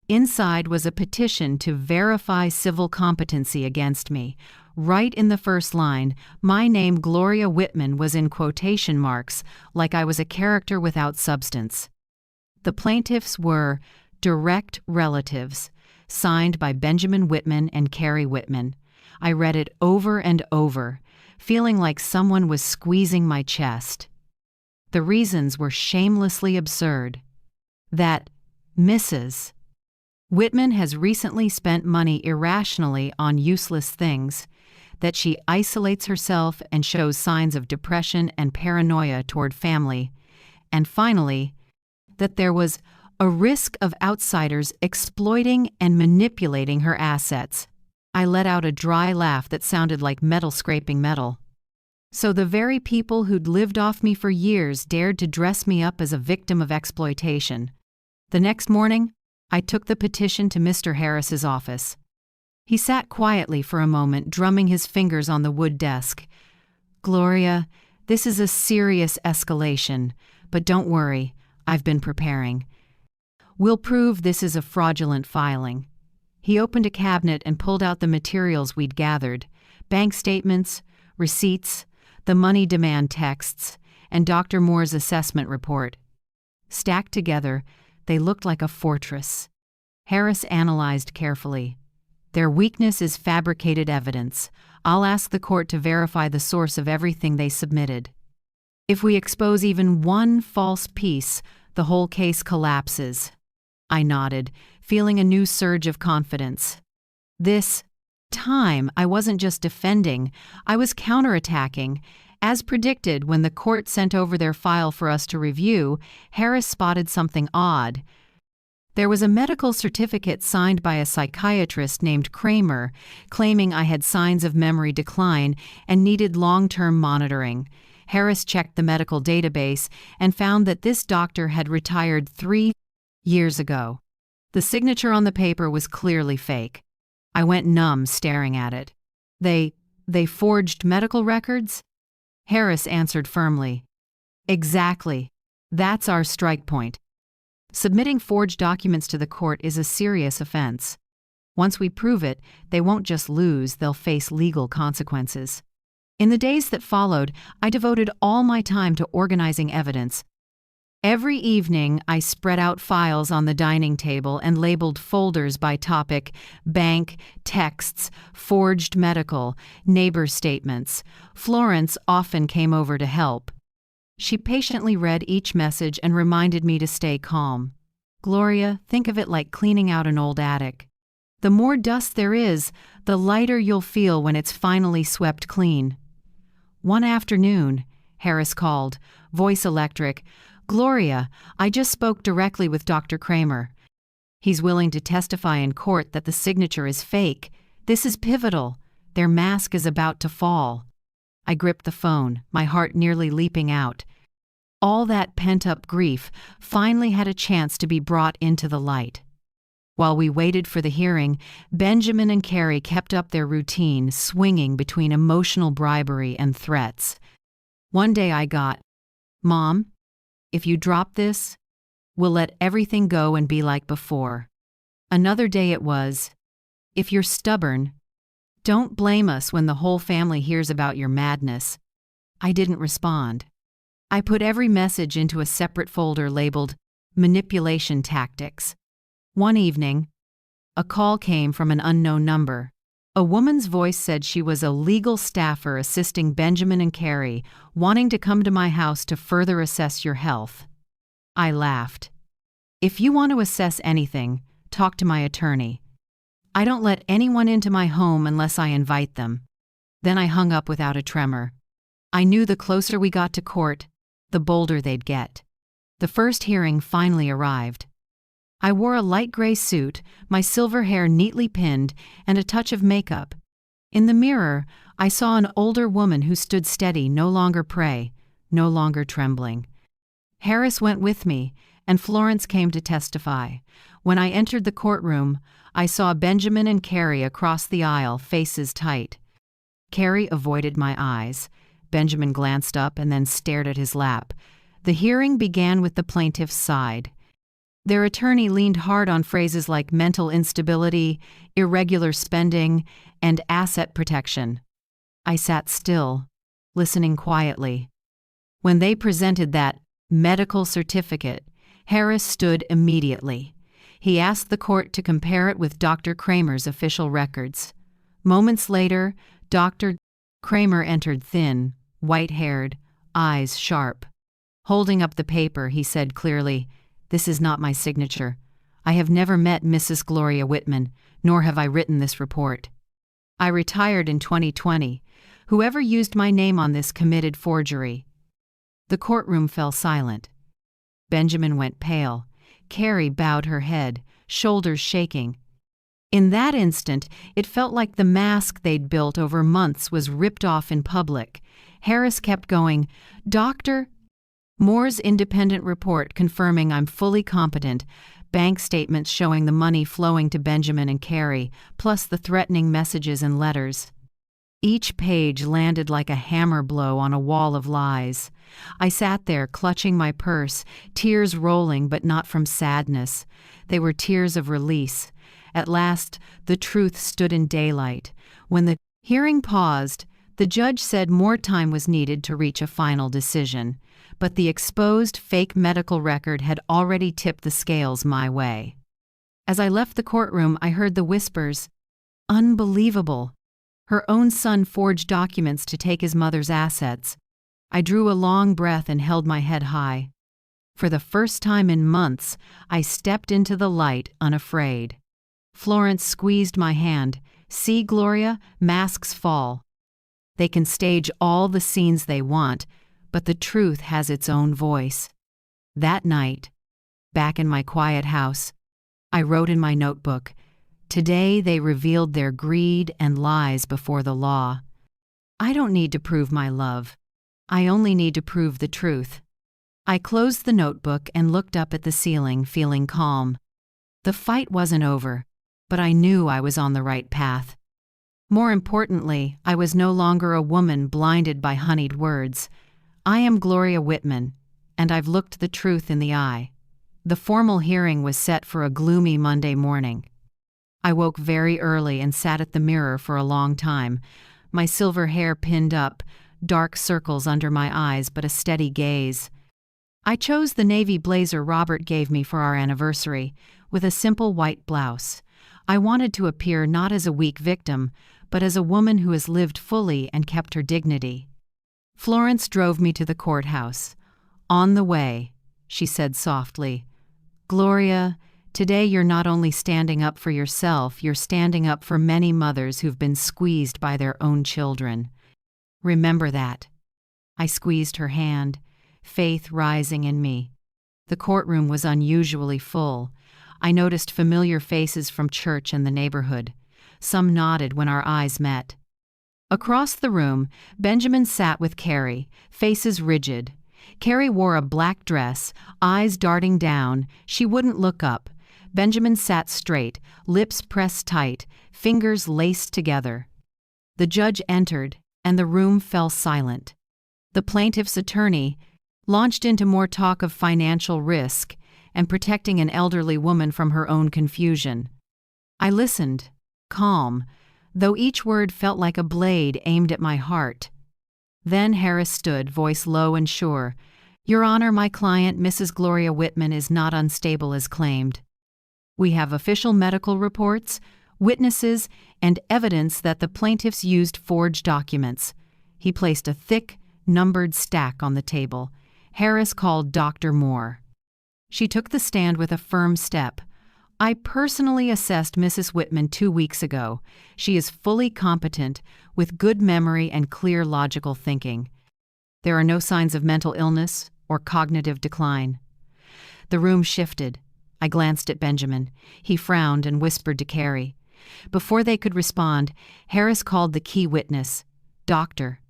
Inside was a petition to verify civil competency against me. Right in the first line, my name, Gloria Whitman, was in quotation marks, like I was a character without substance. The plaintiffs were direct relatives, signed by Benjamin Whitman and Carrie Whitman. I read it over and over, feeling like someone was squeezing my chest. The reasons were shamelessly absurd. That Mrs. Whitman has recently spent money irrationally on useless things, that she isolates herself and shows signs of depression and paranoia toward family, and finally, that there was a risk of outsiders exploiting and manipulating her assets. I let out a dry laugh that sounded like metal scraping metal. So the very people who'd lived off me for years dared to dress me up as a victim of exploitation. The next morning, I took the petition to Mr. Harris's office. He sat quietly for a moment, drumming his fingers on the wood desk. "Gloria, this is a serious escalation, but don't worry, I've been preparing. We'll prove this is a fraudulent filing." He opened a cabinet and pulled out the materials we'd gathered: bank statements, receipts, the money demand texts, and Dr. Moore's assessment report. Stacked together, they looked like a fortress. Harris analyzed carefully. "Their weakness is fabricated evidence. I'll ask the court to verify the source of everything they submitted. If we expose even one false piece, the whole case collapses." I nodded, feeling a new surge of confidence. This time, I wasn't just defending, I was counterattacking. As predicted, when the court sent over their file for us to review, Harris spotted something odd. There was a medical certificate signed by a psychiatrist named Kramer, claiming I had signs of memory decline and needed long-term monitoring. Harris checked the medical database and found that this doctor had retired 3 years ago. The signature on the paper was clearly fake. I went numb staring at it. They forged medical records? Harris answered firmly. Exactly. That's our strike point. Submitting forged documents to the court is a serious offense. Once we prove it, they won't just lose, they'll face legal consequences. In the days that followed, I devoted all my time to organizing evidence. Every evening, I spread out files on the dining table and labeled folders by topic: bank, texts, forged medical, neighbor statements. Florence often came over to help. She patiently read each message and reminded me to stay calm. Gloria, think of it like cleaning out an old attic. The more dust there is, the lighter you'll feel when it's finally swept clean. One afternoon, Harris called, voice electric. Gloria, I just spoke directly with Dr. Kramer. He's willing to testify in court that the signature is fake. This is pivotal. Their mask is about to fall. I gripped the phone, my heart nearly leaping out. All that pent-up grief finally had a chance to be brought into the light. While we waited for the hearing, Benjamin and Carrie kept up their routine, swinging between emotional bribery and threats. One day I got, "Mom, if you drop this, we'll let everything go and be like before." Another day it was, "If you're stubborn, don't blame us when the whole family hears about your madness." I didn't respond. I put every message into a separate folder labeled manipulation tactics. One evening, a call came from an unknown number. A woman's voice said she was a legal staffer assisting Benjamin and Carrie, wanting to come to my house to further assess your health. I laughed. "If you want to assess anything, talk to my attorney. I don't let anyone into my home unless I invite them." Then I hung up without a tremor. I knew the closer we got to court, the bolder they'd get. The first hearing finally arrived. I wore a light gray suit, my silver hair neatly pinned, and a touch of makeup. In the mirror, I saw an older woman who stood steady, no longer prey, no longer trembling. Harris went with me, and Florence came to testify. When I entered the courtroom, I saw Benjamin and Carrie across the aisle, faces tight. Carrie avoided my eyes. Benjamin glanced up and then stared at his lap. The hearing began with the plaintiff's side. Their attorney leaned hard on phrases like mental instability, irregular spending, and asset protection. I sat still, listening quietly. When they presented that medical certificate, Harris stood immediately. He asked the court to compare it with Dr. Kramer's official records. Moments later, Dr. Kramer entered thin, white-haired, eyes sharp. Holding up the paper, he said clearly, "This is not my signature. I have never met Mrs. Gloria Whitman, nor have I written this report. I retired in 2020. Whoever used my name on this committed forgery." The courtroom fell silent. Benjamin went pale. Carrie bowed her head, shoulders shaking. In that instant, it felt like the mask they'd built over months was ripped off in public. Harris kept going, "Dr. Moore's independent report confirming I'm fully competent, bank statements showing the money flowing to Benjamin and Carrie, plus the threatening messages and letters." Each page landed like a hammer blow on a wall of lies. I sat there clutching my purse, tears rolling but not from sadness. They were tears of release. At last, the truth stood in daylight. When the hearing paused, the judge said more time was needed to reach a final decision. But the exposed fake medical record had already tipped the scales my way. As I left the courtroom, I heard the whispers, "Unbelievable. Her own son forged documents to take his mother's assets." I drew a long breath and held my head high. For the first time in months, I stepped into the light unafraid. Florence squeezed my hand. "See, Gloria, masks fall. They can stage all the scenes they want, but the truth has its own voice." That night, back in my quiet house, I wrote in my notebook, "Today they revealed their greed and lies before the law. I don't need to prove my love. I only need to prove the truth." I closed the notebook and looked up at the ceiling, feeling calm. The fight wasn't over, but I knew I was on the right path. More importantly, I was no longer a woman blinded by honeyed words. I am Gloria Whitman, and I've looked the truth in the eye. The formal hearing was set for a gloomy Monday morning. I woke very early and sat at the mirror for a long time, my silver hair pinned up, dark circles under my eyes but a steady gaze. I chose the navy blazer Robert gave me for our anniversary, with a simple white blouse. I wanted to appear not as a weak victim, but as a woman who has lived fully and kept her dignity. Florence drove me to the courthouse. "On the way," she said softly. "Gloria, today you're not only standing up for yourself, you're standing up for many mothers who've been squeezed by their own children. Remember that." I squeezed her hand, faith rising in me. The courtroom was unusually full. I noticed familiar faces from church and the neighborhood. Some nodded when our eyes met. Across the room, Benjamin sat with Carrie, faces rigid. Carrie wore a black dress, eyes darting down. She wouldn't look up. Benjamin sat straight, lips pressed tight, fingers laced together. The judge entered, and the room fell silent. The plaintiff's attorney launched into more talk of financial risk and protecting an elderly woman from her own confusion. I listened, calm, though each word felt like a blade aimed at my heart. Then Harris stood, voice low and sure. "Your Honor, my client, Mrs. Gloria Whitman, is not unstable as claimed. We have official medical reports, witnesses, and evidence that the plaintiffs used forged documents." He placed a thick, numbered stack on the table. Harris called Dr. Moore. She took the stand with a firm step. "I personally assessed Mrs. Whitman 2 weeks ago. She is fully competent, with good memory and clear logical thinking. There are no signs of mental illness or cognitive decline." The room shifted. I glanced at Benjamin. He frowned and whispered to Carrie. Before they could respond, Harris called the key witness, Dr.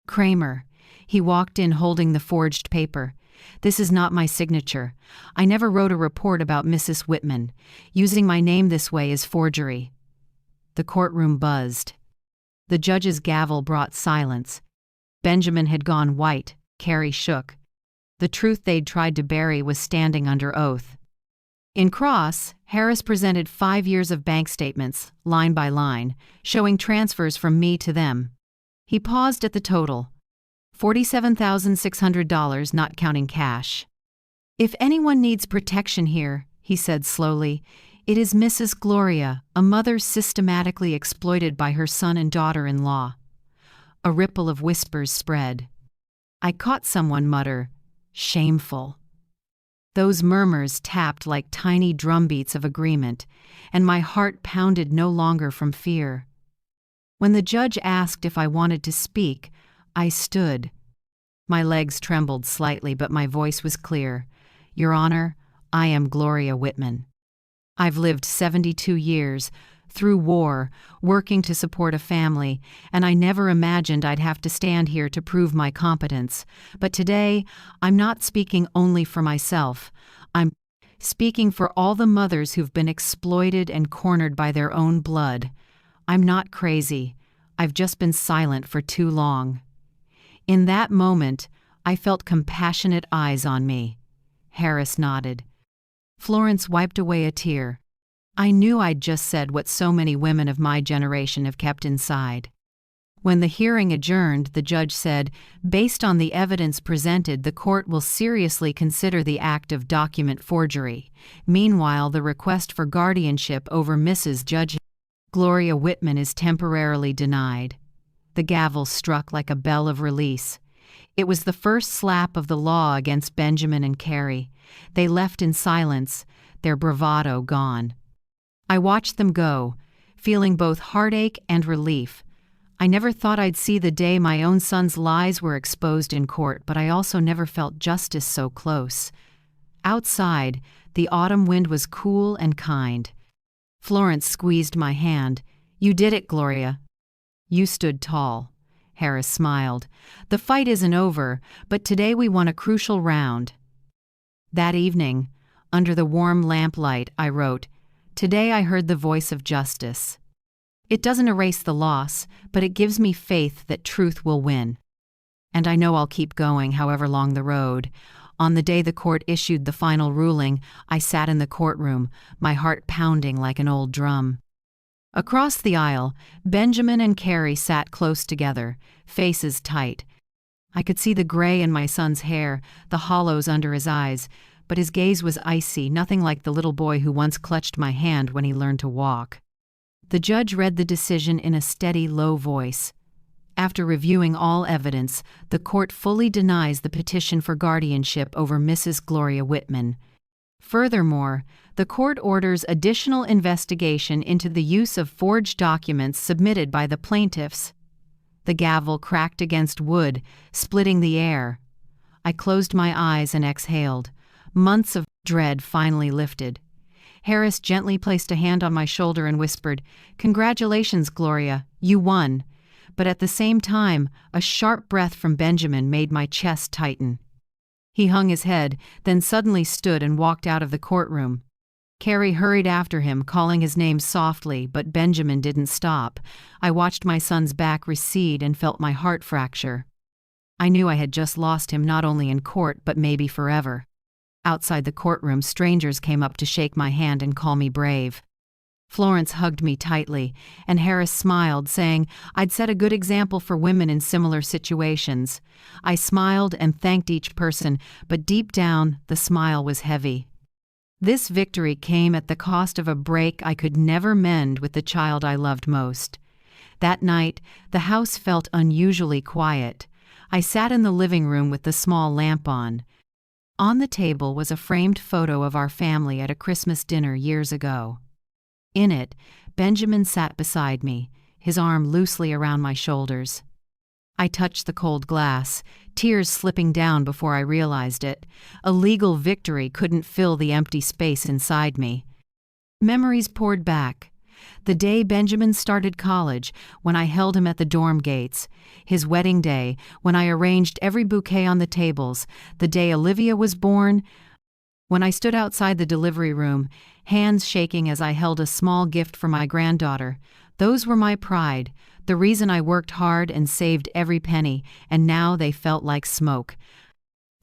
Kramer. He walked in holding the forged paper. "This is not my signature. I never wrote a report about Mrs. Whitman. Using my name this way is forgery." The courtroom buzzed. The judge's gavel brought silence. Benjamin had gone white. Carrie shook. The truth they'd tried to bury was standing under oath. In cross, Harris presented 5 years of bank statements, line by line, showing transfers from me to them. He paused at the total. $47,600, not counting cash. "If anyone needs protection here," he said slowly, "it is Mrs. Gloria, a mother systematically exploited by her son and daughter-in-law." A ripple of whispers spread. I caught someone mutter, "Shameful." Those murmurs tapped like tiny drumbeats of agreement, and my heart pounded no longer from fear. When the judge asked if I wanted to speak, I stood. My legs trembled slightly, but my voice was clear. "Your Honor, I am Gloria Whitman. I've lived 72 years, through war, working to support a family, and I never imagined I'd have to stand here to prove my competence. But today, I'm not speaking only for myself. I'm speaking for all the mothers who've been exploited and cornered by their own blood. I'm not crazy. I've just been silent for too long." In that moment, I felt compassionate eyes on me. Harris nodded. Florence wiped away a tear. I knew I'd just said what so many women of my generation have kept inside. When the hearing adjourned, the judge said, "Based on the evidence presented, the court will seriously consider the act of document forgery." Meanwhile, the request for guardianship over Mrs. Judge Gloria Whitman is temporarily denied. The gavel struck like a bell of release. It was the first slap of the law against Benjamin and Carrie. They left in silence, their bravado gone. I watched them go, feeling both heartache and relief. I never thought I'd see the day my own son's lies were exposed in court, but I also never felt justice so close. Outside, The autumn wind was cool and kind. Florence squeezed my hand. "You did it, Gloria." "You stood tall." Harris smiled. "The fight isn't over, but today we won a crucial round." That evening, under the warm lamplight, I wrote, "Today I heard the voice of justice." It doesn't erase the loss, but it gives me faith that truth will win. And I know I'll keep going, however long the road. On the day the court issued the final ruling, I sat in the courtroom, my heart pounding like an old drum. Across the aisle, Benjamin and Carrie sat close together, faces tight. I could see the gray in my son's hair, the hollows under his eyes, but his gaze was icy, nothing like the little boy who once clutched my hand when he learned to walk. The judge read the decision in a steady, low voice. After reviewing all evidence, the court fully denies the petition for guardianship over Mrs. Gloria Whitman. Furthermore, the court orders additional investigation into the use of forged documents submitted by the plaintiffs. The gavel cracked against wood, splitting the air. I closed my eyes and exhaled. Months of dread finally lifted. Harris gently placed a hand on my shoulder and whispered, "Congratulations, Gloria, you won." But at the same time, a sharp breath from Benjamin made my chest tighten. He hung his head, then suddenly stood and walked out of the courtroom. Carrie hurried after him, calling his name softly, but Benjamin didn't stop. I watched my son's back recede and felt my heart fracture. I knew I had just lost him, not only in court but maybe forever. Outside the courtroom, strangers came up to shake my hand and call me brave. Florence hugged me tightly, and Harris smiled, saying I'd set a good example for women in similar situations. I smiled and thanked each person, but deep down, the smile was heavy. This victory came at the cost of a break I could never mend with the child I loved most. That night, the house felt unusually quiet. I sat in the living room with the small lamp on. On the table was a framed photo of our family at a Christmas dinner years ago. In it, Benjamin sat beside me, his arm loosely around my shoulders. I touched the cold glass, tears slipping down before I realized it. A legal victory couldn't fill the empty space inside me. Memories poured back. The day Benjamin started college, when I held him at the dorm gates. His wedding day, when I arranged every bouquet on the tables. The day Olivia was born. When I stood outside the delivery room, hands shaking as I held a small gift for my granddaughter. Those were my pride, the reason I worked hard and saved every penny, and now they felt like smoke.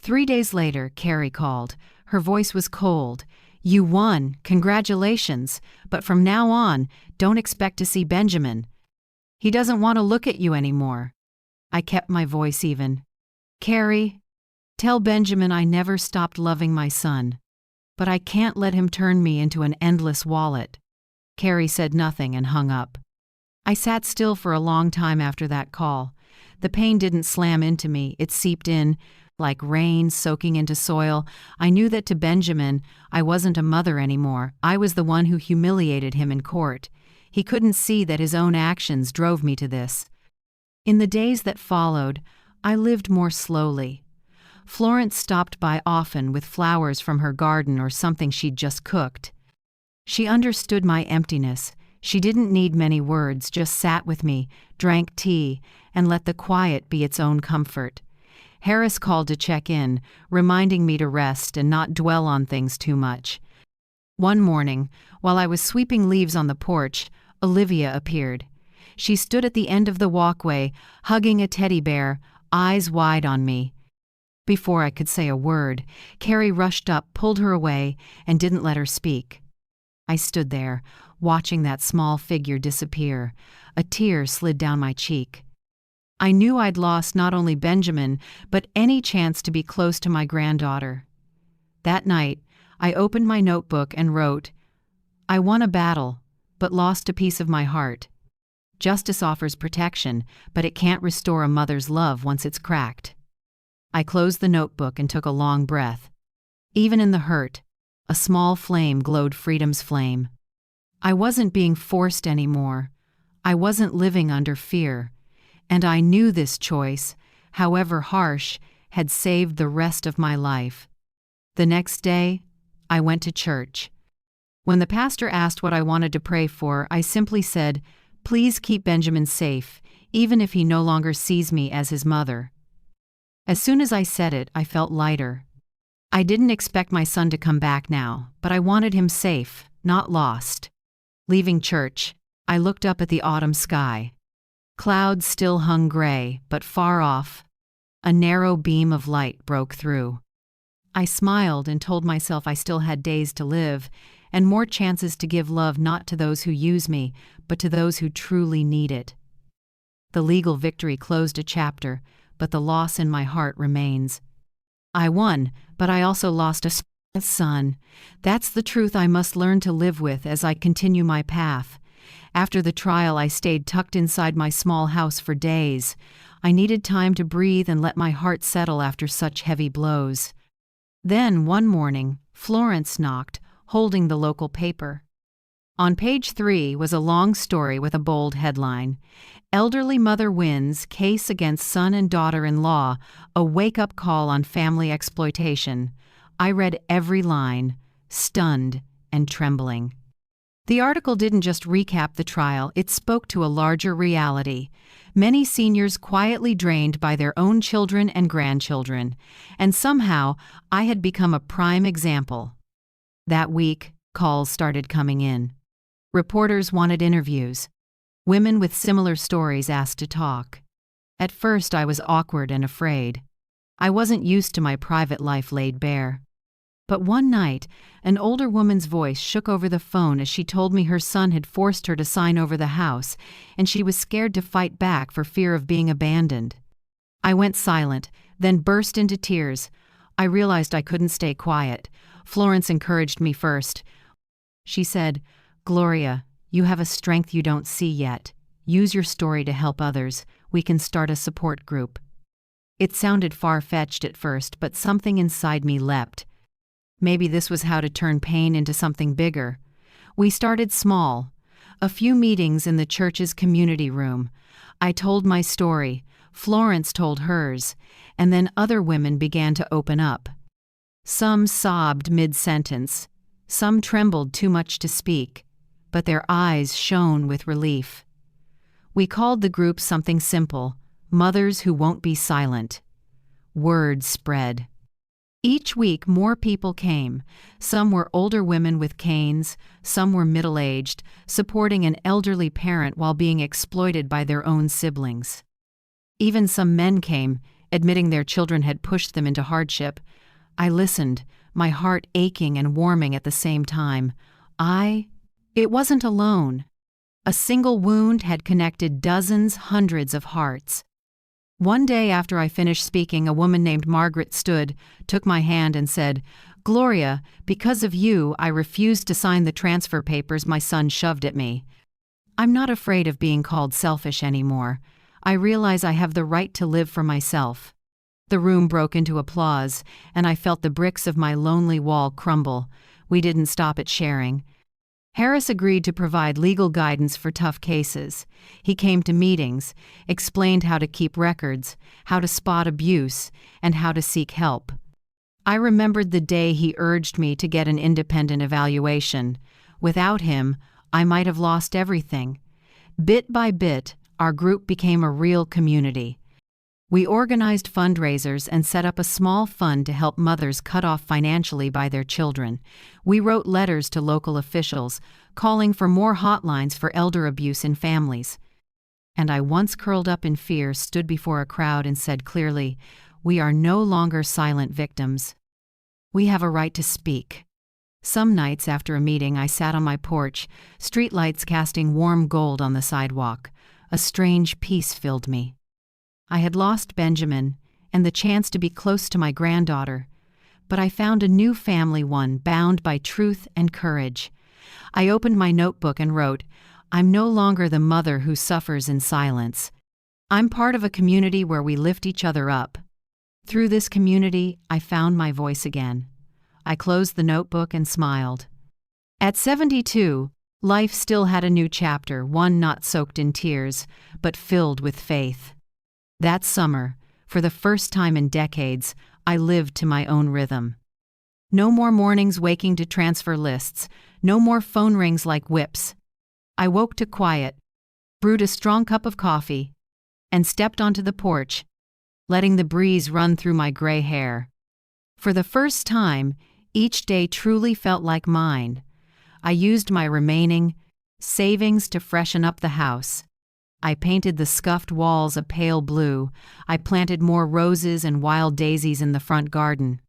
3 days later, Carrie called. Her voice was cold. "You won, congratulations, but from now on, don't expect to see Benjamin. He doesn't want to look at you anymore." I kept my voice even. "Carrie, tell Benjamin I never stopped loving my son. But I can't let him turn me into an endless wallet." Carrie said nothing and hung up. I sat still for a long time after that call. The pain didn't slam into me, it seeped in, like rain soaking into soil. I knew that to Benjamin, I wasn't a mother anymore. I was the one who humiliated him in court. He couldn't see that his own actions drove me to this. In the days that followed, I lived more slowly. Florence stopped by often with flowers from her garden or something she'd just cooked. She understood my emptiness. She didn't need many words, just sat with me, drank tea, and let the quiet be its own comfort. Harris called to check in, reminding me to rest and not dwell on things too much. One morning, while I was sweeping leaves on the porch, Olivia appeared. She stood at the end of the walkway, hugging a teddy bear, eyes wide on me. Before I could say a word, Carrie rushed up, pulled her away, and didn't let her speak. I stood there, watching that small figure disappear. A tear slid down my cheek. I knew I'd lost not only Benjamin, but any chance to be close to my granddaughter. That night, I opened my notebook and wrote, "I won a battle, but lost a piece of my heart. Justice offers protection, but it can't restore a mother's love once it's cracked." I closed the notebook and took a long breath. Even in the hurt, a small flame glowed freedom's flame. I wasn't being forced anymore. I wasn't living under fear. And I knew this choice, however harsh, had saved the rest of my life. The next day, I went to church. When the pastor asked what I wanted to pray for, I simply said, "Please keep Benjamin safe, even if he no longer sees me as his mother." As soon as I said it, I felt lighter. I didn't expect my son to come back now, but I wanted him safe, not lost. Leaving church, I looked up at the autumn sky. Clouds still hung gray, but far off, a narrow beam of light broke through. I smiled and told myself I still had days to live, and more chances to give love not to those who use me, but to those who truly need it. The legal victory closed a chapter, but the loss in my heart remains. I won, but I also lost a son. That's the truth I must learn to live with as I continue my path. After the trial, I stayed tucked inside my small house for days. I needed time to breathe and let my heart settle after such heavy blows. Then, one morning, Florence knocked, holding the local paper. On page 3 was a long story with a bold headline: "Elderly Mother Wins Case Against Son and Daughter-in-Law, a Wake-Up Call on Family Exploitation." I read every line, stunned and trembling. The article didn't just recap the trial, it spoke to a larger reality. Many seniors quietly drained by their own children and grandchildren, and somehow I had become a prime example. That week, calls started coming in. Reporters wanted interviews. Women with similar stories asked to talk. At first, I was awkward and afraid. I wasn't used to my private life laid bare. But one night, an older woman's voice shook over the phone as she told me her son had forced her to sign over the house, and she was scared to fight back for fear of being abandoned. I went silent, then burst into tears. I realized I couldn't stay quiet. Florence encouraged me first. She said, "Gloria, you have a strength you don't see yet. Use your story to help others. We can start a support group." It sounded far-fetched at first, but something inside me leapt. Maybe this was how to turn pain into something bigger. We started small. A few meetings in the church's community room. I told my story, Florence told hers, and then other women began to open up. Some sobbed mid-sentence. Some trembled too much to speak, but their eyes shone with relief. We called the group something simple: Mothers Who Won't Be Silent. Word spread. Each week, more people came. Some were older women with canes, some were middle-aged, supporting an elderly parent while being exploited by their own siblings. Even some men came, admitting their children had pushed them into hardship. I listened, my heart aching and warming at the same time. It wasn't alone. A single wound had connected dozens, hundreds of hearts. One day after I finished speaking, a woman named Margaret stood, took my hand and said, "Gloria, because of you, I refused to sign the transfer papers my son shoved at me. I'm not afraid of being called selfish anymore. I realize I have the right to live for myself." The room broke into applause, and I felt the bricks of my lonely wall crumble. We didn't stop at sharing. Harris agreed to provide legal guidance for tough cases. He came to meetings, explained how to keep records, how to spot abuse, and how to seek help. I remembered the day he urged me to get an independent evaluation. Without him, I might have lost everything. Bit by bit, our group became a real community. We organized fundraisers and set up a small fund to help mothers cut off financially by their children. We wrote letters to local officials, calling for more hotlines for elder abuse in families. And I, once curled up in fear, stood before a crowd and said clearly, "We are no longer silent victims. We have a right to speak." Some nights after a meeting, I sat on my porch, streetlights casting warm gold on the sidewalk. A strange peace filled me. I had lost Benjamin and the chance to be close to my granddaughter, but I found a new family, one bound by truth and courage. I opened my notebook and wrote, "I'm no longer the mother who suffers in silence. I'm part of a community where we lift each other up." Through this community, I found my voice again. I closed the notebook and smiled. At 72, life still had a new chapter, one not soaked in tears, but filled with faith. That summer, for the first time in decades, I lived to my own rhythm. No more mornings waking to transfer lists. No more phone rings like whips. I woke to quiet, brewed a strong cup of coffee, and stepped onto the porch, letting the breeze run through my gray hair. For the first time, each day truly felt like mine. I used my remaining savings to freshen up the house. I painted the scuffed walls a pale blue. I planted more roses and wild daisies in the front garden.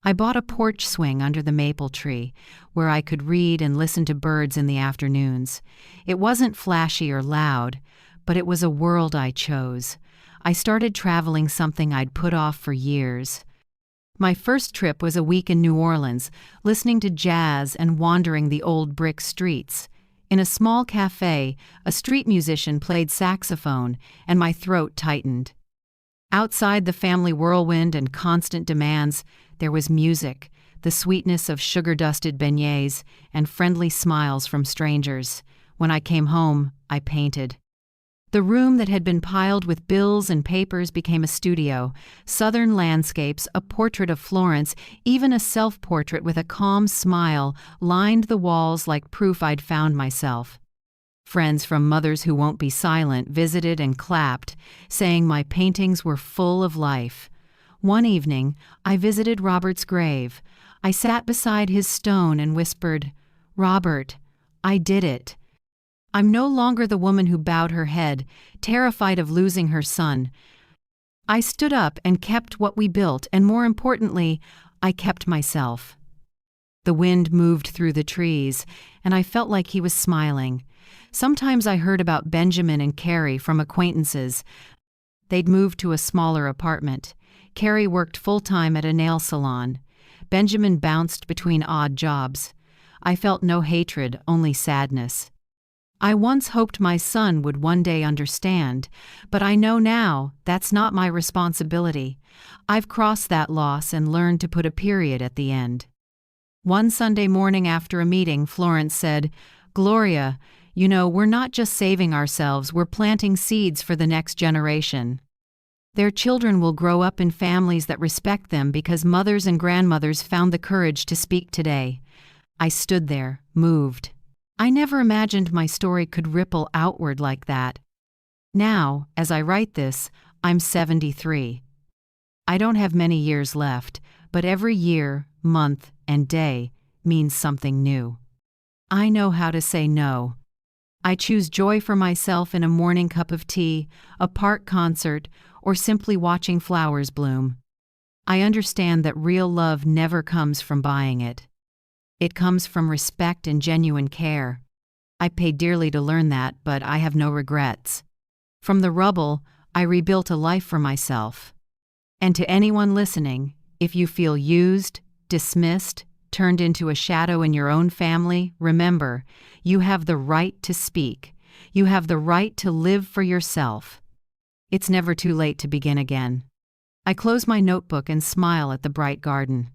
I bought a porch swing under the maple tree, where I could read and listen to birds in the afternoons. It wasn't flashy or loud, but it was a world I chose. I started traveling, something I'd put off for years. My first trip was a week in New Orleans, listening to jazz and wandering the old brick streets. In a small cafe, a street musician played saxophone, and my throat tightened. Outside the family whirlwind and constant demands, there was music, the sweetness of sugar-dusted beignets, and friendly smiles from strangers. When I came home, I painted. The room that had been piled with bills and papers became a studio. Southern landscapes, a portrait of Florence, even a self-portrait with a calm smile lined the walls like proof I'd found myself. Friends from Mothers Who Won't Be Silent visited and clapped, saying my paintings were full of life. One evening, I visited Robert's grave. I sat beside his stone and whispered, "Robert, I did it." I'm no longer the woman who bowed her head, terrified of losing her son. I stood up and kept what we built, and more importantly, I kept myself. The wind moved through the trees, and I felt like he was smiling. Sometimes I heard about Benjamin and Carrie from acquaintances. They'd moved to a smaller apartment. Carrie worked full-time at a nail salon. Benjamin bounced between odd jobs. I felt no hatred, only sadness. I once hoped my son would one day understand, but I know now that's not my responsibility. I've crossed that loss and learned to put a period at the end. One Sunday morning after a meeting, Florence said, "Gloria, you know, we're not just saving ourselves, we're planting seeds for the next generation. Their children will grow up in families that respect them because mothers and grandmothers found the courage to speak today." I stood there, moved. I never imagined my story could ripple outward like that. Now, as I write this, I'm 73. I don't have many years left, but every year, month, and day means something new. I know how to say no. I choose joy for myself in a morning cup of tea, a park concert, or simply watching flowers bloom. I understand that real love never comes from buying it. It comes from respect and genuine care. I paid dearly to learn that, but I have no regrets. From the rubble, I rebuilt a life for myself. And to anyone listening, if you feel used, dismissed, turned into a shadow in your own family, remember, you have the right to speak. You have the right to live for yourself. It's never too late to begin again. I close my notebook and smile at the bright garden.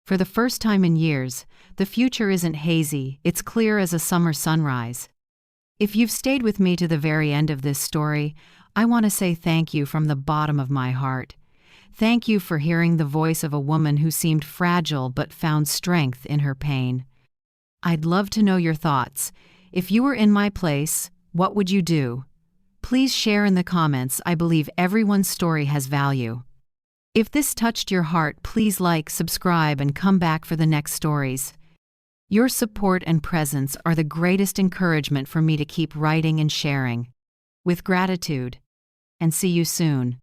For the first time in years, the future isn't hazy, it's clear as a summer sunrise. If you've stayed with me to the very end of this story, I want to say thank you from the bottom of my heart. Thank you for hearing the voice of a woman who seemed fragile but found strength in her pain. I'd love to know your thoughts. If you were in my place, what would you do? Please share in the comments. I believe everyone's story has value. If this touched your heart, please like, subscribe, and come back for the next stories. Your support and presence are the greatest encouragement for me to keep writing and sharing. With gratitude. And see you soon.